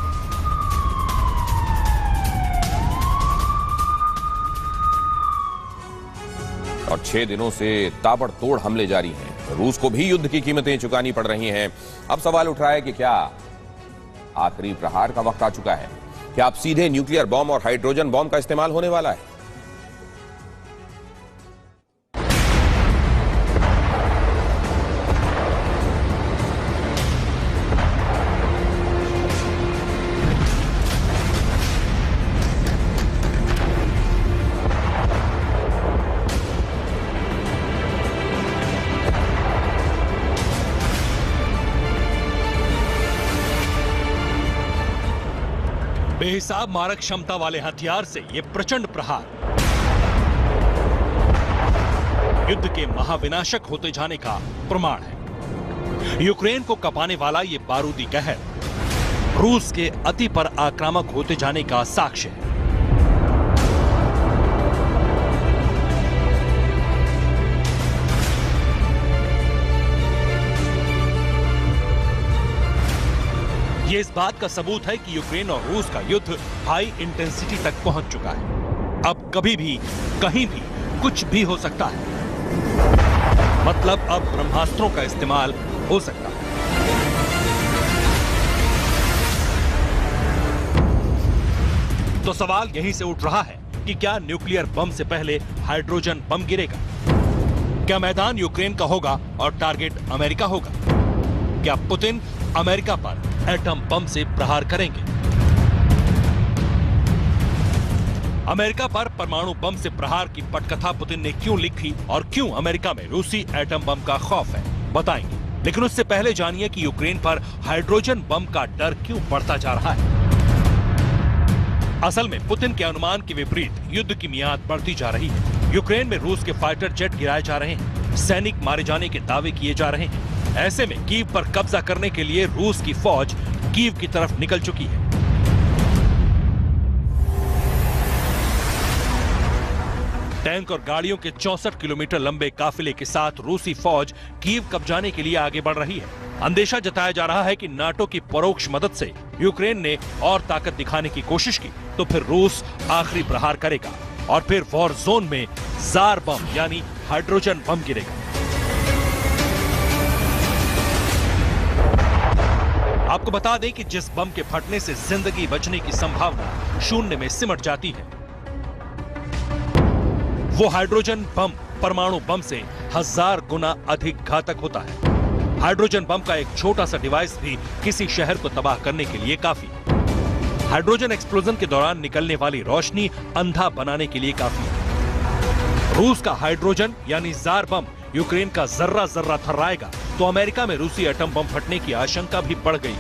और 6 दिनों से ताबड़तोड़ हमले जारी हैं। रूस को भी युद्ध की कीमतें चुकानी पड़ रही हैं। अब सवाल उठ रहा है कि क्या आखिरी प्रहार का वक्त आ चुका है? क्या अब सीधे न्यूक्लियर बॉम्ब और हाइड्रोजन बॉम्ब का इस्तेमाल होने वाला है? बेहिसाब मारक क्षमता वाले हथियार से यह प्रचंड प्रहार युद्ध के महाविनाशक होते जाने का प्रमाण है। यूक्रेन को कपाने वाला यह बारूदी कहर रूस के अति पर आक्रामक होते जाने का साक्ष्य है। ये इस बात का सबूत है कि यूक्रेन और रूस का युद्ध हाई इंटेंसिटी तक पहुंच चुका है। अब कभी भी कहीं भी कुछ भी हो सकता है। मतलब अब ब्रह्मास्त्रों का इस्तेमाल हो सकता है। तो सवाल यहीं से उठ रहा है कि क्या न्यूक्लियर बम से पहले हाइड्रोजन बम गिरेगा? क्या मैदान यूक्रेन का होगा और टारगेट अमेरिका होगा? क्या पुतिन अमेरिका पर एटम बम से प्रहार करेंगे? अमेरिका पर परमाणु बम से प्रहार की पटकथा पुतिन ने क्यों लिखी और क्यों अमेरिका में रूसी एटम बम का खौफ है, बताएंगे। लेकिन उससे पहले जानिए कि यूक्रेन पर हाइड्रोजन बम का डर क्यों बढ़ता जा रहा है। असल में पुतिन के अनुमान के विपरीत युद्ध की मियाद बढ़ती जा रही है। यूक्रेन में रूस के फाइटर जेट गिराए जा रहे हैं, सैनिक मारे जाने के दावे किए जा रहे हैं। ऐसे में कीव पर कब्जा करने के लिए रूस की फौज कीव की तरफ निकल चुकी है। टैंक और गाड़ियों के 64 किलोमीटर लंबे काफिले के साथ रूसी फौज कीव कब्जाने के लिए आगे बढ़ रही है। अंदेशा जताया जा रहा है कि नाटो की परोक्ष मदद से यूक्रेन ने और ताकत दिखाने की कोशिश की तो फिर रूस आखिरी प्रहार करेगा और फिर वॉर जोन में जार बम यानी हाइड्रोजन बम गिरेगा। आपको बता दें कि जिस बम के फटने से जिंदगी बचने की संभावना शून्य में सिमट जाती है, वो हाइड्रोजन बम परमाणु बम से 1000 गुना अधिक घातक होता है। हाइड्रोजन बम का एक छोटा सा डिवाइस भी किसी शहर को तबाह करने के लिए काफी है। हाइड्रोजन एक्सप्लोजन के दौरान निकलने वाली रोशनी अंधा बनाने के लिए काफी है। रूस का हाइड्रोजन यानी जार बम यूक्रेन का जर्रा जर्रा थर्राएगा तो अमेरिका में रूसी एटम बम फटने की आशंका भी बढ़ गई।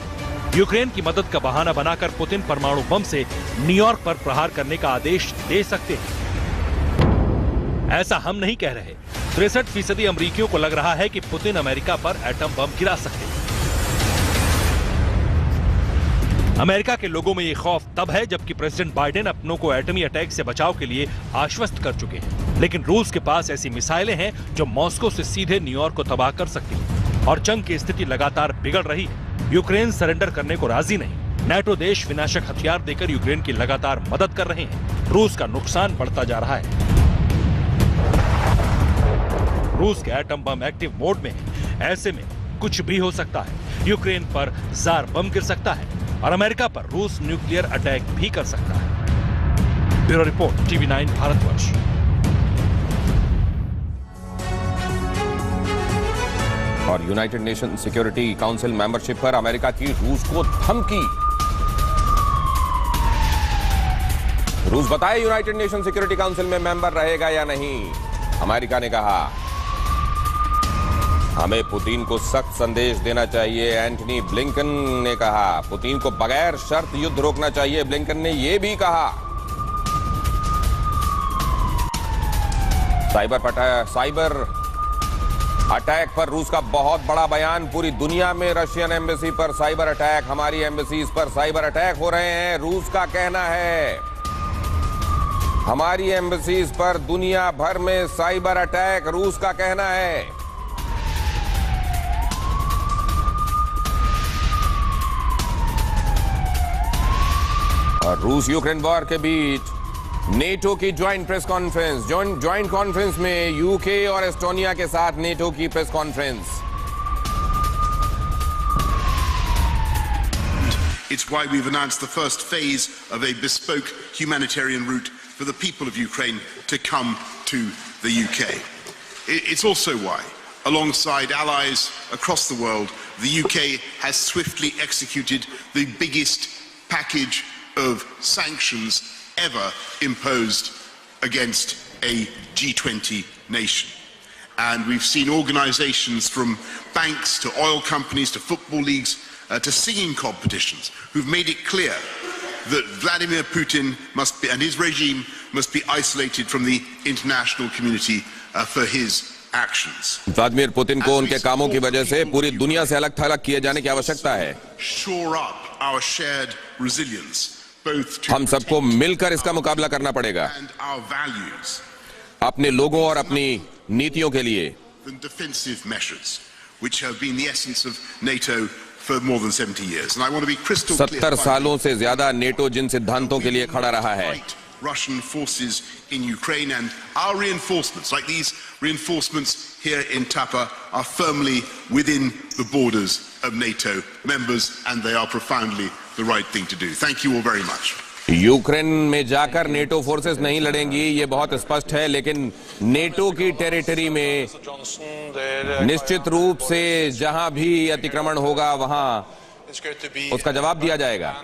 यूक्रेन की मदद का बहाना बनाकर पुतिन परमाणु बम से न्यूयॉर्क पर प्रहार करने का आदेश दे सकते हैं। ऐसा हम नहीं कह रहे। 63% अमरीकियों को लग रहा है कि पुतिन अमेरिका पर एटम बम गिरा सकते हैं। अमेरिका के लोगों में यह खौफ तब है जबकि प्रेसिडेंट बाइडेन अपनों को एटमी अटैक से बचाव के लिए आश्वस्त कर चुके हैं। लेकिन रूस के पास ऐसी मिसाइलें हैं जो मॉस्को से सीधे न्यूयॉर्क को तबाह कर सकती हैं और जंग की स्थिति लगातार बिगड़ रही है। यूक्रेन सरेंडर करने को राजी नहीं। नाटो देश विनाशक हथियार देकर यूक्रेन की लगातार मदद कर रहे हैं। रूस का नुकसान बढ़ता जा रहा है। रूस के एटम बम एक्टिव मोड में है। ऐसे में कुछ भी हो सकता है। यूक्रेन पर जार बम गिर सकता है और अमेरिका पर रूस न्यूक्लियर अटैक भी कर सकता है। Bureau report, TV9 Bharatvarsh. और United Nation Security Council membership पर अमेरिका की रूस को धमकी। रूस बताए यूनाइटेड नेशन सिक्योरिटी काउंसिल में मेंबर रहेगा या नहीं। अमेरिका ने कहा हमें पुतिन को सख्त संदेश देना चाहिए। एंटनी ब्लिंकन ने कहा पुतिन को बगैर शर्त युद्ध रोकना चाहिए। ब्लिंकन ने यह भी कहा अटैक पर रूस का बहुत बड़ा बयान। पूरी दुनिया में रशियन एम्बेसी पर साइबर अटैक, हमारी एम्बेसीज पर साइबर अटैक हो रहे हैं। रूस का कहना है हमारी एम्बेसीज पर दुनिया भर में साइबर अटैक, रूस का कहना है। और रूस यूक्रेन वॉर के बीच नेटो की joint press conference, joint conference में यूके और एस्टोनिया के साथ नेटो की press conference. It's why we've announced the first phase of a bespoke humanitarian route for the people of Ukraine to come to the UK. It's also why, alongside allies across the world, the UK has swiftly executed the biggest package of sanctions ever imposed against a G20 nation. And we've seen organizations from banks to oil companies to football leagues to singing competitions who've made it clear that Vladimir Putin must be, and his regime must be isolated from the international community for his actions. Vladimir Putin को उनके कामों की वजह से पूरी दुनिया से अलग थलग किए जाने की आवश्यकता है। Shore up our shared resilience. हम सबको मिलकर इसका मुकाबला करना पड़ेगा, अपने लोगों और अपनी नीतियों के लिए। 70 सालों से ज्यादा नेटो जिन सिद्धांतों के लिए खड़ा रहा है, Russian forces in Ukraine, and our reinforcements, like these reinforcements here in Tapa, are firmly within the borders of NATO members, and they are profoundly the right thing to do. Thank you all very much. Ukraine में जाकर NATO forces नहीं लड़ेंगी, ये बहुत स्पष्ट है, लेकिन NATO की टेरिटरी में निश्चित रूप से जहां भी अतिक्रमण होगा वहां उसका जवाब दिया जाएगा।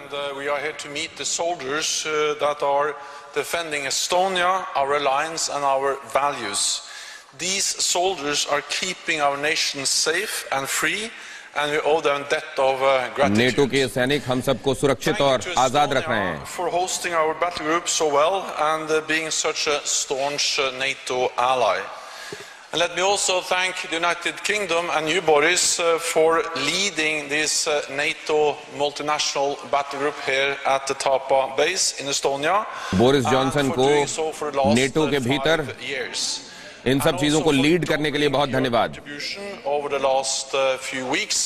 Defending Estonia, our alliance and our values. These soldiers are keeping our nation safe and free, and we owe them debt of gratitude. NATO के सैनिक हम सबको सुरक्षित और आजाद रख रहे हैं। For hosting our battle group so well and being such a staunch NATO ally. And let me also thank the United Kingdom and you, Boris, for leading this NATO multinational battle group here at the Tapa base in Estonia. Boris Johnson को NATO के भीतर इन सब चीजों को lead करने के लिए बहुत धन्यवाद। Over the last few weeks,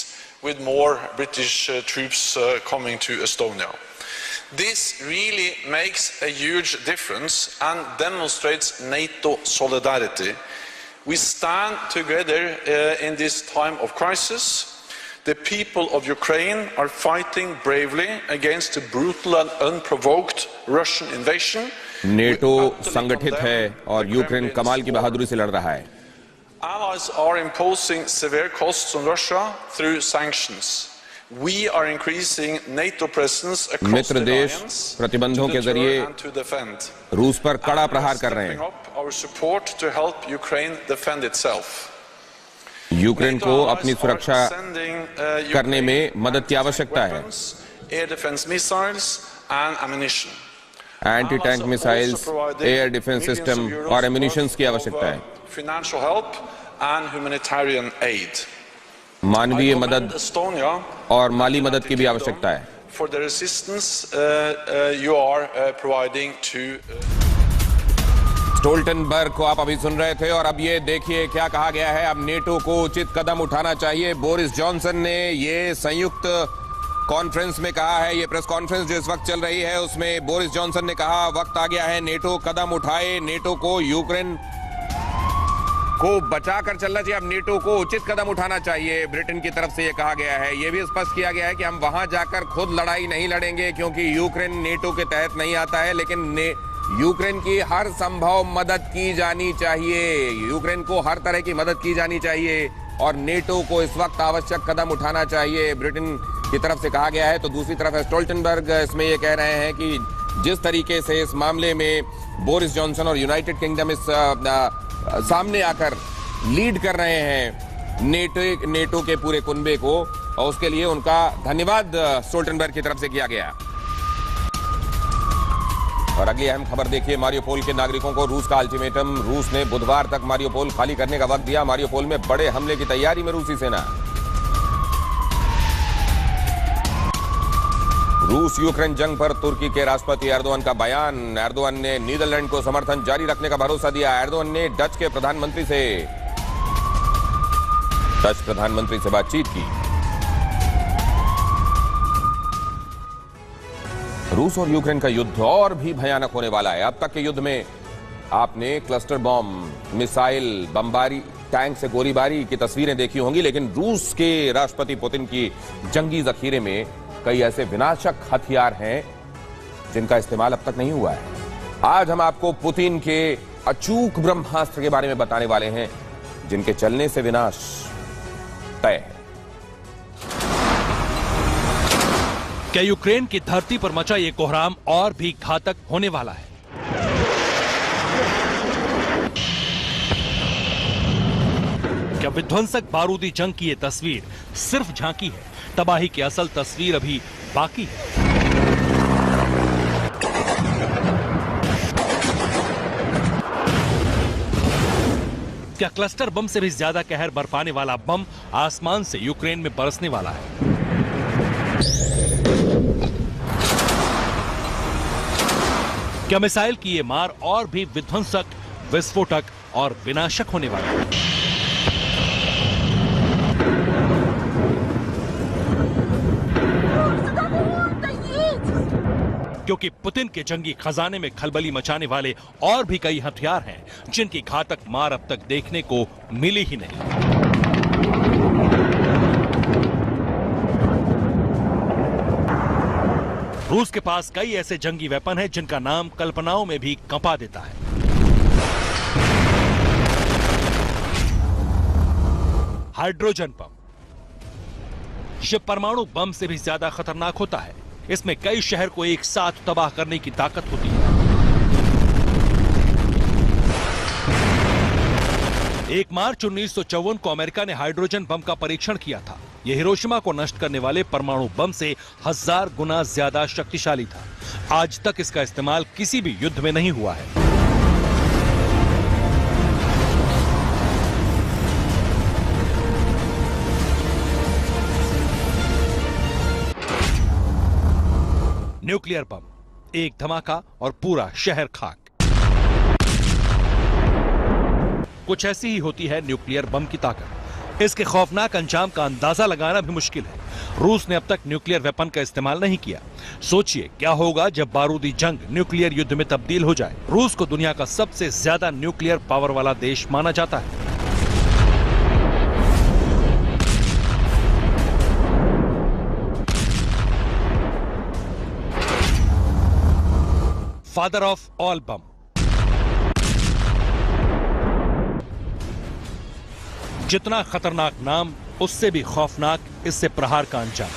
with more British troops coming to Estonia. This really makes a huge difference and demonstrates NATO solidarity. We stand together in this time of crisis. The people of Ukraine are fighting bravely against a brutal and unprovoked Russian invasion. NATO संगठित है और Ukraine कमाल की बहादुरी से लड़ रहा है। Allies are imposing severe costs on Russia through sanctions. We are increasing NATO presence across मित्र देश प्रतिबंधों के जरिए रूस पर कड़ा प्रहार कर रहे हैं। our support to help Ukraine defend itself. Ukraine को अपनी सुरक्षा करने में मदद की आवश्यकता है। Air defense missiles and ammunition. Anti tank missiles, air defence system और एम्यूनिशंस की आवश्यकता है। Financial help and humanitarian aid. मानवीय मदद और माली मदद की भी आवश्यकता है। For the assistance you are providing to Stoltenberg को आप अभी सुन रहे थे और अब ये देखिए क्या कहा गया है। अब नेटो को उचित कदम उठाना चाहिए। बोरिस जॉनसन ने ये संयुक्त कॉन्फ्रेंस में कहा है, ये प्रेस कॉन्फ्रेंस जो इस वक्त चल रही है उसमें बोरिस जॉनसन ने कहा वक्त आ गया है नेटो कदम उठाए, नेटो को यूक्रेन को बचाकर चलना चाहिए, अब नेटो को उचित कदम उठाना चाहिए। ब्रिटेन की तरफ से यह कहा गया है। यह भी स्पष्ट किया गया है कि हम वहां जाकर खुद लड़ाई नहीं लड़ेंगे क्योंकि यूक्रेन नेटो के तहत नहीं आता है, लेकिन यूक्रेन की हर संभव मदद की जानी चाहिए। यूक्रेन को हर तरह की मदद की जानी चाहिए और नेटो को इस वक्त आवश्यक कदम उठाना चाहिए, ब्रिटेन की तरफ से कहा गया है। तो दूसरी तरफ स्टोल्टनबर्ग इसमें यह कह रहे हैं कि जिस तरीके से इस मामले में बोरिस जॉनसन और यूनाइटेड किंगडम इस सामने आकर लीड कर रहे हैं नेटो के पूरे कुनबे को, और उसके लिए उनका धन्यवाद स्टोल्टनबर्ग की तरफ से किया गया। और अगली अहम खबर देखिए, मारियोपोल के नागरिकों को रूस का अल्टीमेटम। रूस ने बुधवार तक मारियोपोल खाली करने का वक्त दिया। मारियोपोल में बड़े हमले की तैयारी में रूसी सेना। रूस यूक्रेन जंग पर तुर्की के राष्ट्रपति एर्दोगन का बयान। एर्दोगन ने नीदरलैंड को समर्थन जारी रखने का भरोसा दिया। एर्दोगन ने डच प्रधानमंत्री से बातचीत की। रूस और यूक्रेन का युद्ध और भी भयानक होने वाला है। अब तक के युद्ध में आपने क्लस्टर बॉम्ब, मिसाइल, बमबारी, टैंक से गोलीबारी की तस्वीरें देखी होंगी, लेकिन रूस के राष्ट्रपति पुतिन की जंगी जखीरे में कई ऐसे विनाशक हथियार हैं जिनका इस्तेमाल अब तक नहीं हुआ है। आज हम आपको पुतिन के अचूक ब्रह्मास्त्र के बारे में बताने वाले हैं, जिनके चलने से विनाश तय है। क्या यूक्रेन की धरती पर मचा ये कोहराम और भी घातक होने वाला है? क्या विध्वंसक बारूदी जंग की ये तस्वीर सिर्फ झांकी है? तबाही की असल तस्वीर अभी बाकी है। क्या क्लस्टर बम से भी ज्यादा कहर बरपाने वाला बम आसमान से यूक्रेन में बरसने वाला है? क्या मिसाइल की ये मार और भी विध्वंसक, विस्फोटक और विनाशक होने वाला है? क्योंकि पुतिन के जंगी खजाने में खलबली मचाने वाले और भी कई हथियार हैं जिनकी घातक मार अब तक देखने को मिली ही नहीं। रूस के पास कई ऐसे जंगी वेपन हैं जिनका नाम कल्पनाओं में भी कंपा देता है। Hydrogen bomb. यह परमाणु बम से भी ज्यादा खतरनाक होता है। इसमें कई शहर को एक साथ तबाह करने की ताकत होती है। 1 मार्च 1954 को अमेरिका ने हाइड्रोजन बम का परीक्षण किया था। यह हिरोशिमा को नष्ट करने वाले परमाणु बम से 1000 गुना ज्यादा शक्तिशाली था। आज तक इसका इस्तेमाल किसी भी युद्ध में नहीं हुआ है। न्यूक्लियर बम, एक धमाका और पूरा शहर खाक। कुछ ऐसी ही होती है न्यूक्लियर बम की ताकत। इसके खौफनाक अंजाम का अंदाजा लगाना भी मुश्किल है। रूस ने अब तक न्यूक्लियर वेपन का इस्तेमाल नहीं किया। सोचिए क्या होगा जब बारूदी जंग न्यूक्लियर युद्ध में तब्दील हो जाए। रूस को दुनिया का सबसे ज्यादा न्यूक्लियर पावर वाला देश माना जाता है। फादर ऑफ ऑल बम। जितना खतरनाक नाम, उससे भी खौफनाक इससे प्रहार का अंजाम।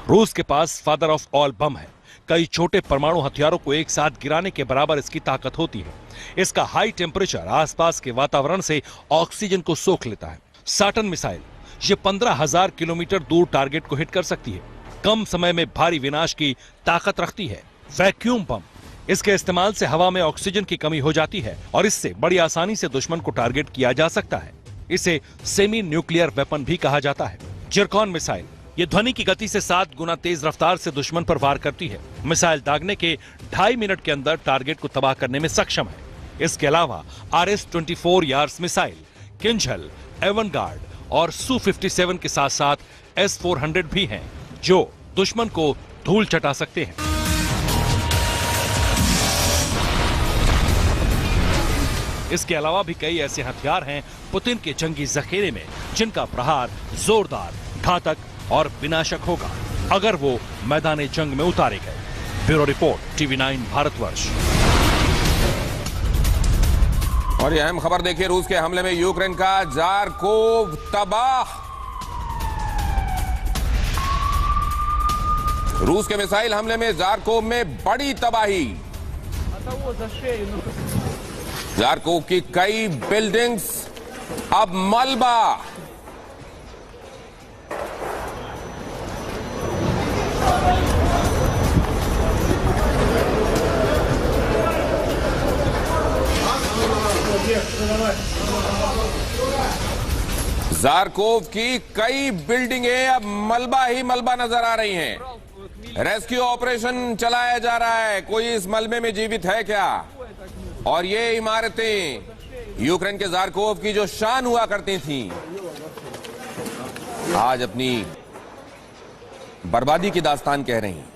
रूस के पास फादर ऑफ ऑल बम है। कई छोटे परमाणु हथियारों को एक साथ गिराने के बराबर इसकी ताकत होती है। इसका हाई टेम्परेचर आसपास के वातावरण से ऑक्सीजन को सोख लेता है। साटन मिसाइल, ये 15,000 किलोमीटर दूर टारगेट को हिट कर सकती है। कम समय में भारी विनाश की ताकत रखती है। वैक्यूम बम, इसके इस्तेमाल से हवा में ऑक्सीजन की कमी हो जाती है और इससे बड़ी आसानी से दुश्मन को टारगेट किया जा सकता है। इसे सेमी न्यूक्लियर वेपन भी कहा जाता है। जिरकॉन मिसाइल, ये ध्वनि की गति से 7 गुना तेज रफ्तार से दुश्मन पर वार करती है। मिसाइल दागने के 2.5 मिनट के अंदर टारगेट को तबाह करने में सक्षम है। इसके अलावा RS-24 यार्स मिसाइल, किंझल, एवनगार्ड और Su-57 के साथ साथ S-400 भी हैं, जो दुश्मन को धूल चटा सकते हैं। इसके अलावा भी कई ऐसे हथियार हैं पुतिन के जंगी जखीरे में जिनका प्रहार जोरदार, घातक और विनाशक होगा अगर वो मैदान जंग में उतारे गए। Bureau report, TV9 Bharatvarsh. और ये अहम खबर देखिए, रूस के हमले में यूक्रेन का जारकोव तबाह। रूस के मिसाइल हमले में जारकोव में बड़ी तबाही। जारकोव की कई बिल्डिंग्स अब मलबा। ज़ारकोव की कई बिल्डिंगें अब मलबा ही मलबा नजर आ रही हैं। रेस्क्यू ऑपरेशन चलाया जा रहा है, कोई इस मलबे में जीवित है क्या? और ये इमारतें यूक्रेन के ज़ारकोव की जो शान हुआ करती थीं, आज अपनी बर्बादी की दास्तान कह रही हैं।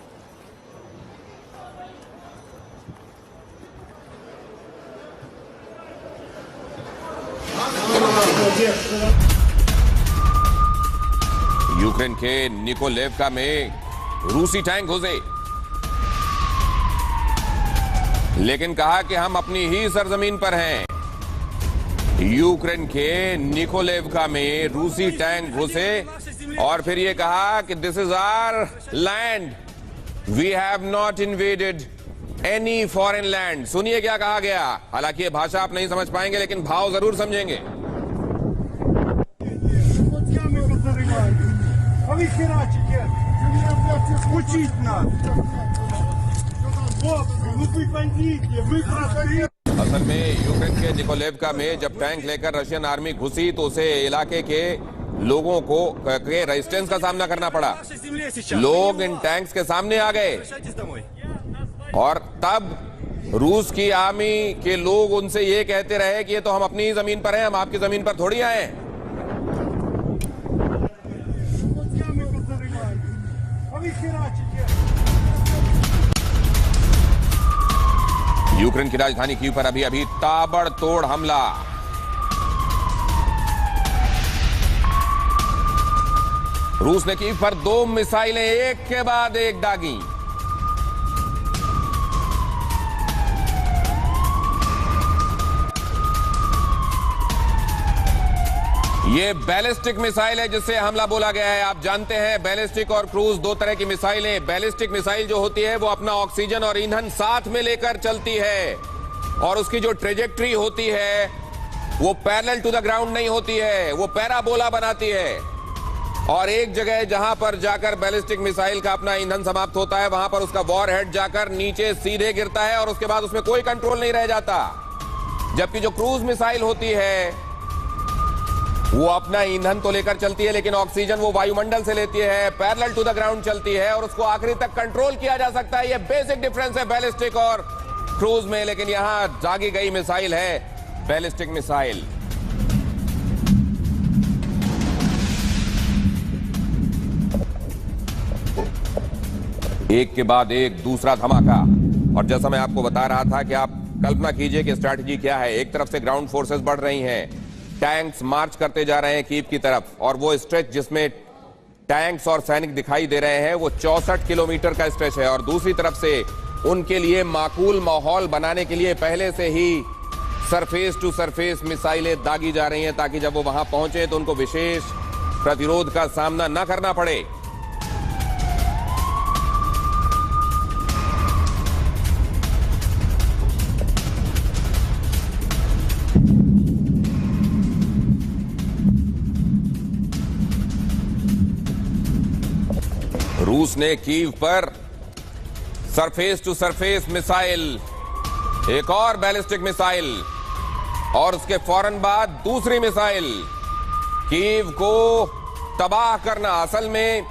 यूक्रेन के निकोलेवका में रूसी टैंक घुसे, लेकिन कहा कि हम अपनी ही सरजमीन पर हैं। यूक्रेन के निकोलेवका में रूसी टैंक घुसे और फिर ये कहा कि this is our land, we have not invaded any foreign land. सुनिए क्या कहा गया। हालांकि ये भाषा आप नहीं समझ पाएंगे, लेकिन भाव जरूर समझेंगे। असल में यूक्रेन के निकोलेवका में जब टैंक लेकर रशियन आर्मी घुसी तो उसे इलाके के लोगों को के रेजिस्टेंस का सामना करना पड़ा। लोग इन टैंक्स के सामने आ गए और तब रूस की आर्मी के लोग उनसे ये कहते रहे कि ये तो हम अपनी ही जमीन पर हैं, हम आपकी जमीन पर थोड़ी आए हैं। यूक्रेन की राजधानी कीव पर अभी ताबड़तोड़ हमला। रूस ने कीव पर 2 मिसाइलें एक के बाद एक दागी। ये बैलिस्टिक मिसाइल है जिससे हमला बोला गया है। आप जानते हैं बैलिस्टिक और क्रूज 2 तरह की मिसाइलें। बैलिस्टिक मिसाइल जो होती है वो अपना ऑक्सीजन और ईंधन साथ में लेकर चलती है और उसकी जो ट्रेजेक्ट्री होती है वो पैरेलल टू द ग्राउंड नहीं होती है, वो पैराबोला बनाती है और एक जगह जहां पर जाकर बैलिस्टिक मिसाइल का अपना ईंधन समाप्त होता है वहां पर उसका वॉर हेड जाकर नीचे सीधे गिरता है और उसके बाद उसमें कोई कंट्रोल नहीं रह जाता। जबकि जो क्रूज मिसाइल होती है वो अपना ईंधन तो लेकर चलती है लेकिन ऑक्सीजन वो वायुमंडल से लेती है, पैरेलल टू द ग्राउंड चलती है और उसको आखिरी तक कंट्रोल किया जा सकता है। ये बेसिक डिफरेंस है बैलिस्टिक और क्रूज में। लेकिन यहां दागी गई मिसाइल है बैलिस्टिक मिसाइल। एक के बाद एक दूसरा धमाका। और जैसा मैं आपको बता रहा था कि आप कल्पना कीजिए कि स्ट्रैटेजी क्या है। एक तरफ से ग्राउंड फोर्सेस बढ़ रही हैं, टैंक्स मार्च करते जा रहे हैं कीव की तरफ और वो स्ट्रेच जिसमें टैंक्स और सैनिक दिखाई दे रहे हैं वो 64 किलोमीटर का स्ट्रेच है। और दूसरी तरफ से उनके लिए माकूल माहौल बनाने के लिए पहले से ही सरफेस टू सरफेस मिसाइलें दागी जा रही हैं ताकि जब वो वहां पहुंचे तो उनको विशेष प्रतिरोध का सामना न करना पड़े। रूस ने कीव पर सरफेस टू सरफेस मिसाइल, एक और बैलिस्टिक मिसाइल और उसके फौरन बाद दूसरी मिसाइल, कीव को तबाह करना। असल में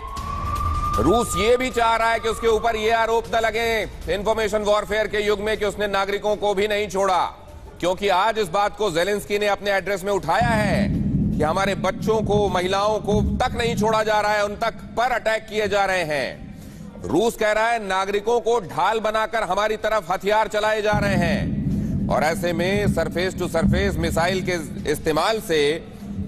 रूस ये भी चाह रहा है कि उसके ऊपर ये आरोप न लगे इंफॉर्मेशन वॉरफेयर के युग में कि उसने नागरिकों को भी नहीं छोड़ा, क्योंकि आज इस बात को ज़ेलेंस्की ने अपने एड्रेस में उठाया है कि हमारे बच्चों को, महिलाओं को तक नहीं छोड़ा जा रहा है, उन तक पर अटैक किए जा रहे हैं। रूस कह रहा है नागरिकों को ढाल बनाकर हमारी तरफ हथियार चलाए जा रहे हैं। और ऐसे में सरफेस टू सरफेस मिसाइल के इस्तेमाल से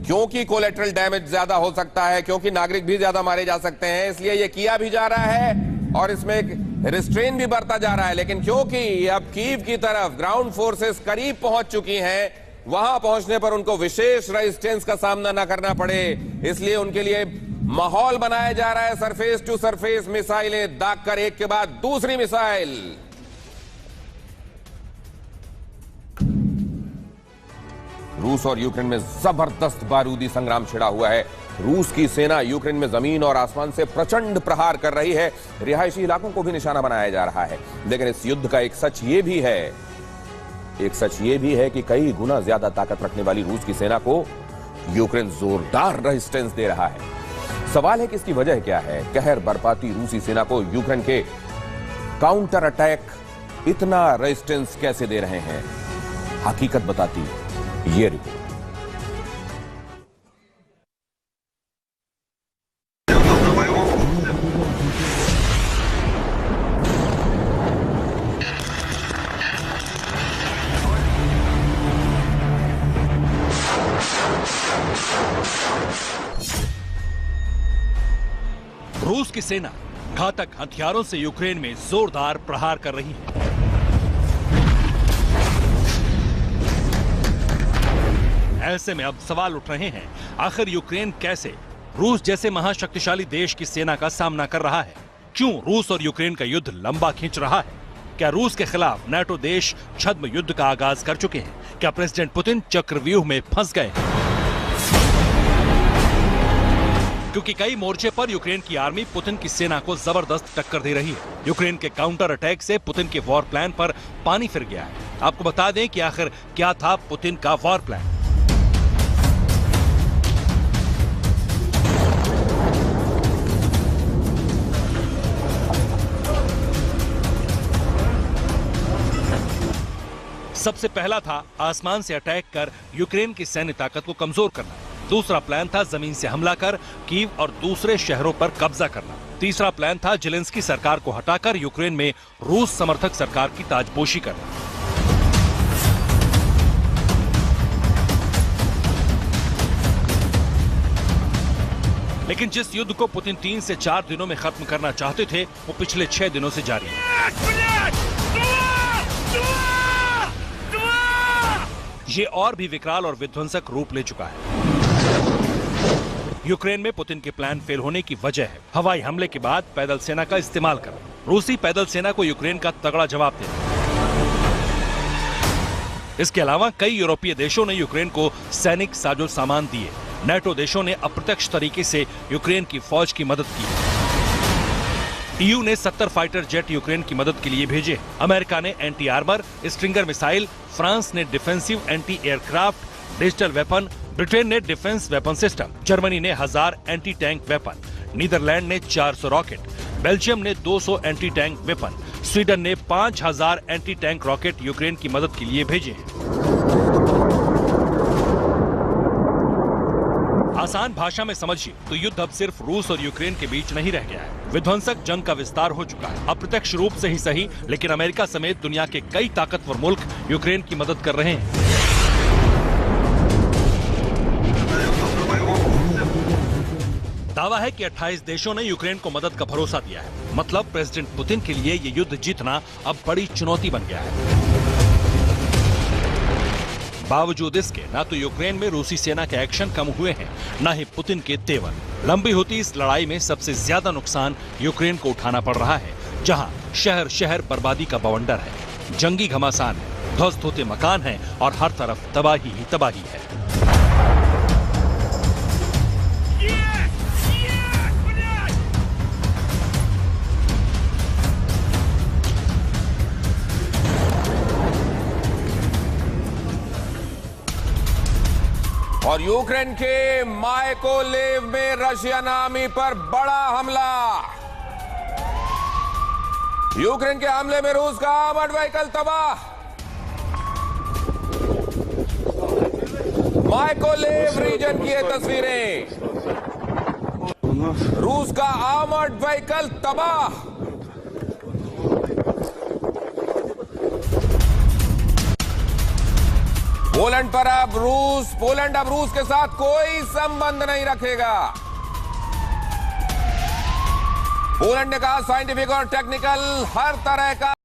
क्योंकि कोलेटरल डैमेज ज्यादा हो सकता है, क्योंकि नागरिक भी ज्यादा मारे जा सकते हैं, इसलिए यह किया भी जा रहा है और इसमें एक रिस्ट्रेन भी बरता जा रहा है। लेकिन क्योंकि अब कीव की तरफ ग्राउंड फोर्सेस करीब पहुंच चुकी हैं, वहां पहुंचने पर उनको विशेष रेजिस्टेंस का सामना न करना पड़े, इसलिए उनके लिए माहौल बनाया जा रहा है। सरफेस टू सरफेस मिसाइलें दागकर एक के बाद दूसरी मिसाइल। रूस और यूक्रेन में जबरदस्त बारूदी संग्राम छिड़ा हुआ है। रूस की सेना यूक्रेन में जमीन और आसमान से प्रचंड प्रहार कर रही है, रिहायशी इलाकों को भी निशाना बनाया जा रहा है। लेकिन इस युद्ध का एक सच ये भी है, एक सच ये भी है कि कई गुना ज्यादा ताकत रखने वाली रूस की सेना को यूक्रेन जोरदार रेजिस्टेंस दे रहा है। सवाल है कि इसकी वजह क्या है? कहर बरपाती रूसी सेना को यूक्रेन के काउंटर अटैक इतना रेजिस्टेंस कैसे दे रहे हैं? हकीकत बताती ये रिपोर्ट। रूस की सेना घातक हथियारों से यूक्रेन में जोरदार प्रहार कर रही है। ऐसे में अब सवाल उठ रहे हैं, आखिर यूक्रेन कैसे रूस जैसे महाशक्तिशाली देश की सेना का सामना कर रहा है? क्यों रूस और यूक्रेन का युद्ध लंबा खींच रहा है? क्या रूस के खिलाफ नाटो देश छद्म युद्ध का आगाज कर चुके हैं? क्या प्रेसिडेंट पुतिन चक्रव्यूह में फंस गए हैं? क्योंकि कई मोर्चे पर यूक्रेन की आर्मी पुतिन की सेना को जबरदस्त टक्कर दे रही है। यूक्रेन के काउंटर अटैक से पुतिन के वॉर प्लान पर पानी फिर गया है। आपको बता दें कि आखिर क्या था पुतिन का वॉर प्लान। सबसे पहला था आसमान से अटैक कर यूक्रेन की सैन्य ताकत को कमजोर करना। दूसरा प्लान था जमीन से हमला कर कीव और दूसरे शहरों पर कब्जा करना। तीसरा प्लान था जेलेंस्की सरकार को हटाकर यूक्रेन में रूस समर्थक सरकार की ताजपोशी करना। लेकिन जिस युद्ध को पुतिन 3 से 4 दिनों में खत्म करना चाहते थे, वो पिछले 6 दिनों से जारी है। ये और भी विकराल और विध्वंसक रूप ले चुका है। यूक्रेन में पुतिन के प्लान फेल होने की वजह है हवाई हमले के बाद पैदल सेना का इस्तेमाल करना। रूसी पैदल सेना को यूक्रेन का तगड़ा जवाब देना। इसके अलावा कई यूरोपीय देशों ने यूक्रेन को सैनिक साजो सामान दिए। नाटो देशों ने अप्रत्यक्ष तरीके से यूक्रेन की फौज की मदद की। ईयू ने 70 फाइटर जेट यूक्रेन की मदद के लिए भेजे। अमेरिका ने anti armour stringer missile, France ने defensive anti aircraft digital weapon, Britain ने डिफेंस वेपन सिस्टम, जर्मनी ने 1000 एंटी टैंक वेपन, नीदरलैंड ने 400 रॉकेट, बेल्जियम ने 200 एंटी टैंक वेपन, स्वीडन ने 5000 एंटी टैंक रॉकेट यूक्रेन की मदद के लिए भेजे। आसान भाषा में समझिए तो युद्ध अब सिर्फ रूस और यूक्रेन के बीच नहीं रह गया है। विध्वंसक जंग का विस्तार हो चुका है। अप्रत्यक्ष रूप से ही सही, लेकिन अमेरिका समेत दुनिया के कई ताकतवर मुल्क यूक्रेन की मदद कर रहे हैं। दावा है कि 28 देशों ने यूक्रेन को मदद का भरोसा दिया है। मतलब प्रेसिडेंट पुतिन के लिए ये युद्ध जीतना अब बड़ी चुनौती बन गया है। बावजूद इसके न तो यूक्रेन में रूसी सेना के एक्शन कम हुए हैं, न ही पुतिन के तेवर। लंबी होती इस लड़ाई में सबसे ज्यादा नुकसान यूक्रेन को उठाना पड़ रहा है, जहां शहर शहर बर्बादी का बवंडर है, जंगी घमासान है, ध्वस्त होते मकान हैं और हर तरफ तबाही ही तबाही है। और यूक्रेन के मायकोलेव में रशियन आर्मी पर बड़ा हमला। यूक्रेन के हमले में रूस का आर्मर्ड व्हीकल तबाह। मायकोलेव रीजन की ये तस्वीरें, रूस का आर्मर्ड व्हीकल तबाह। पोलैंड अब रूस के साथ कोई संबंध नहीं रखेगा। पोलैंड ने कहा साइंटिफिक और टेक्निकल हर तरह का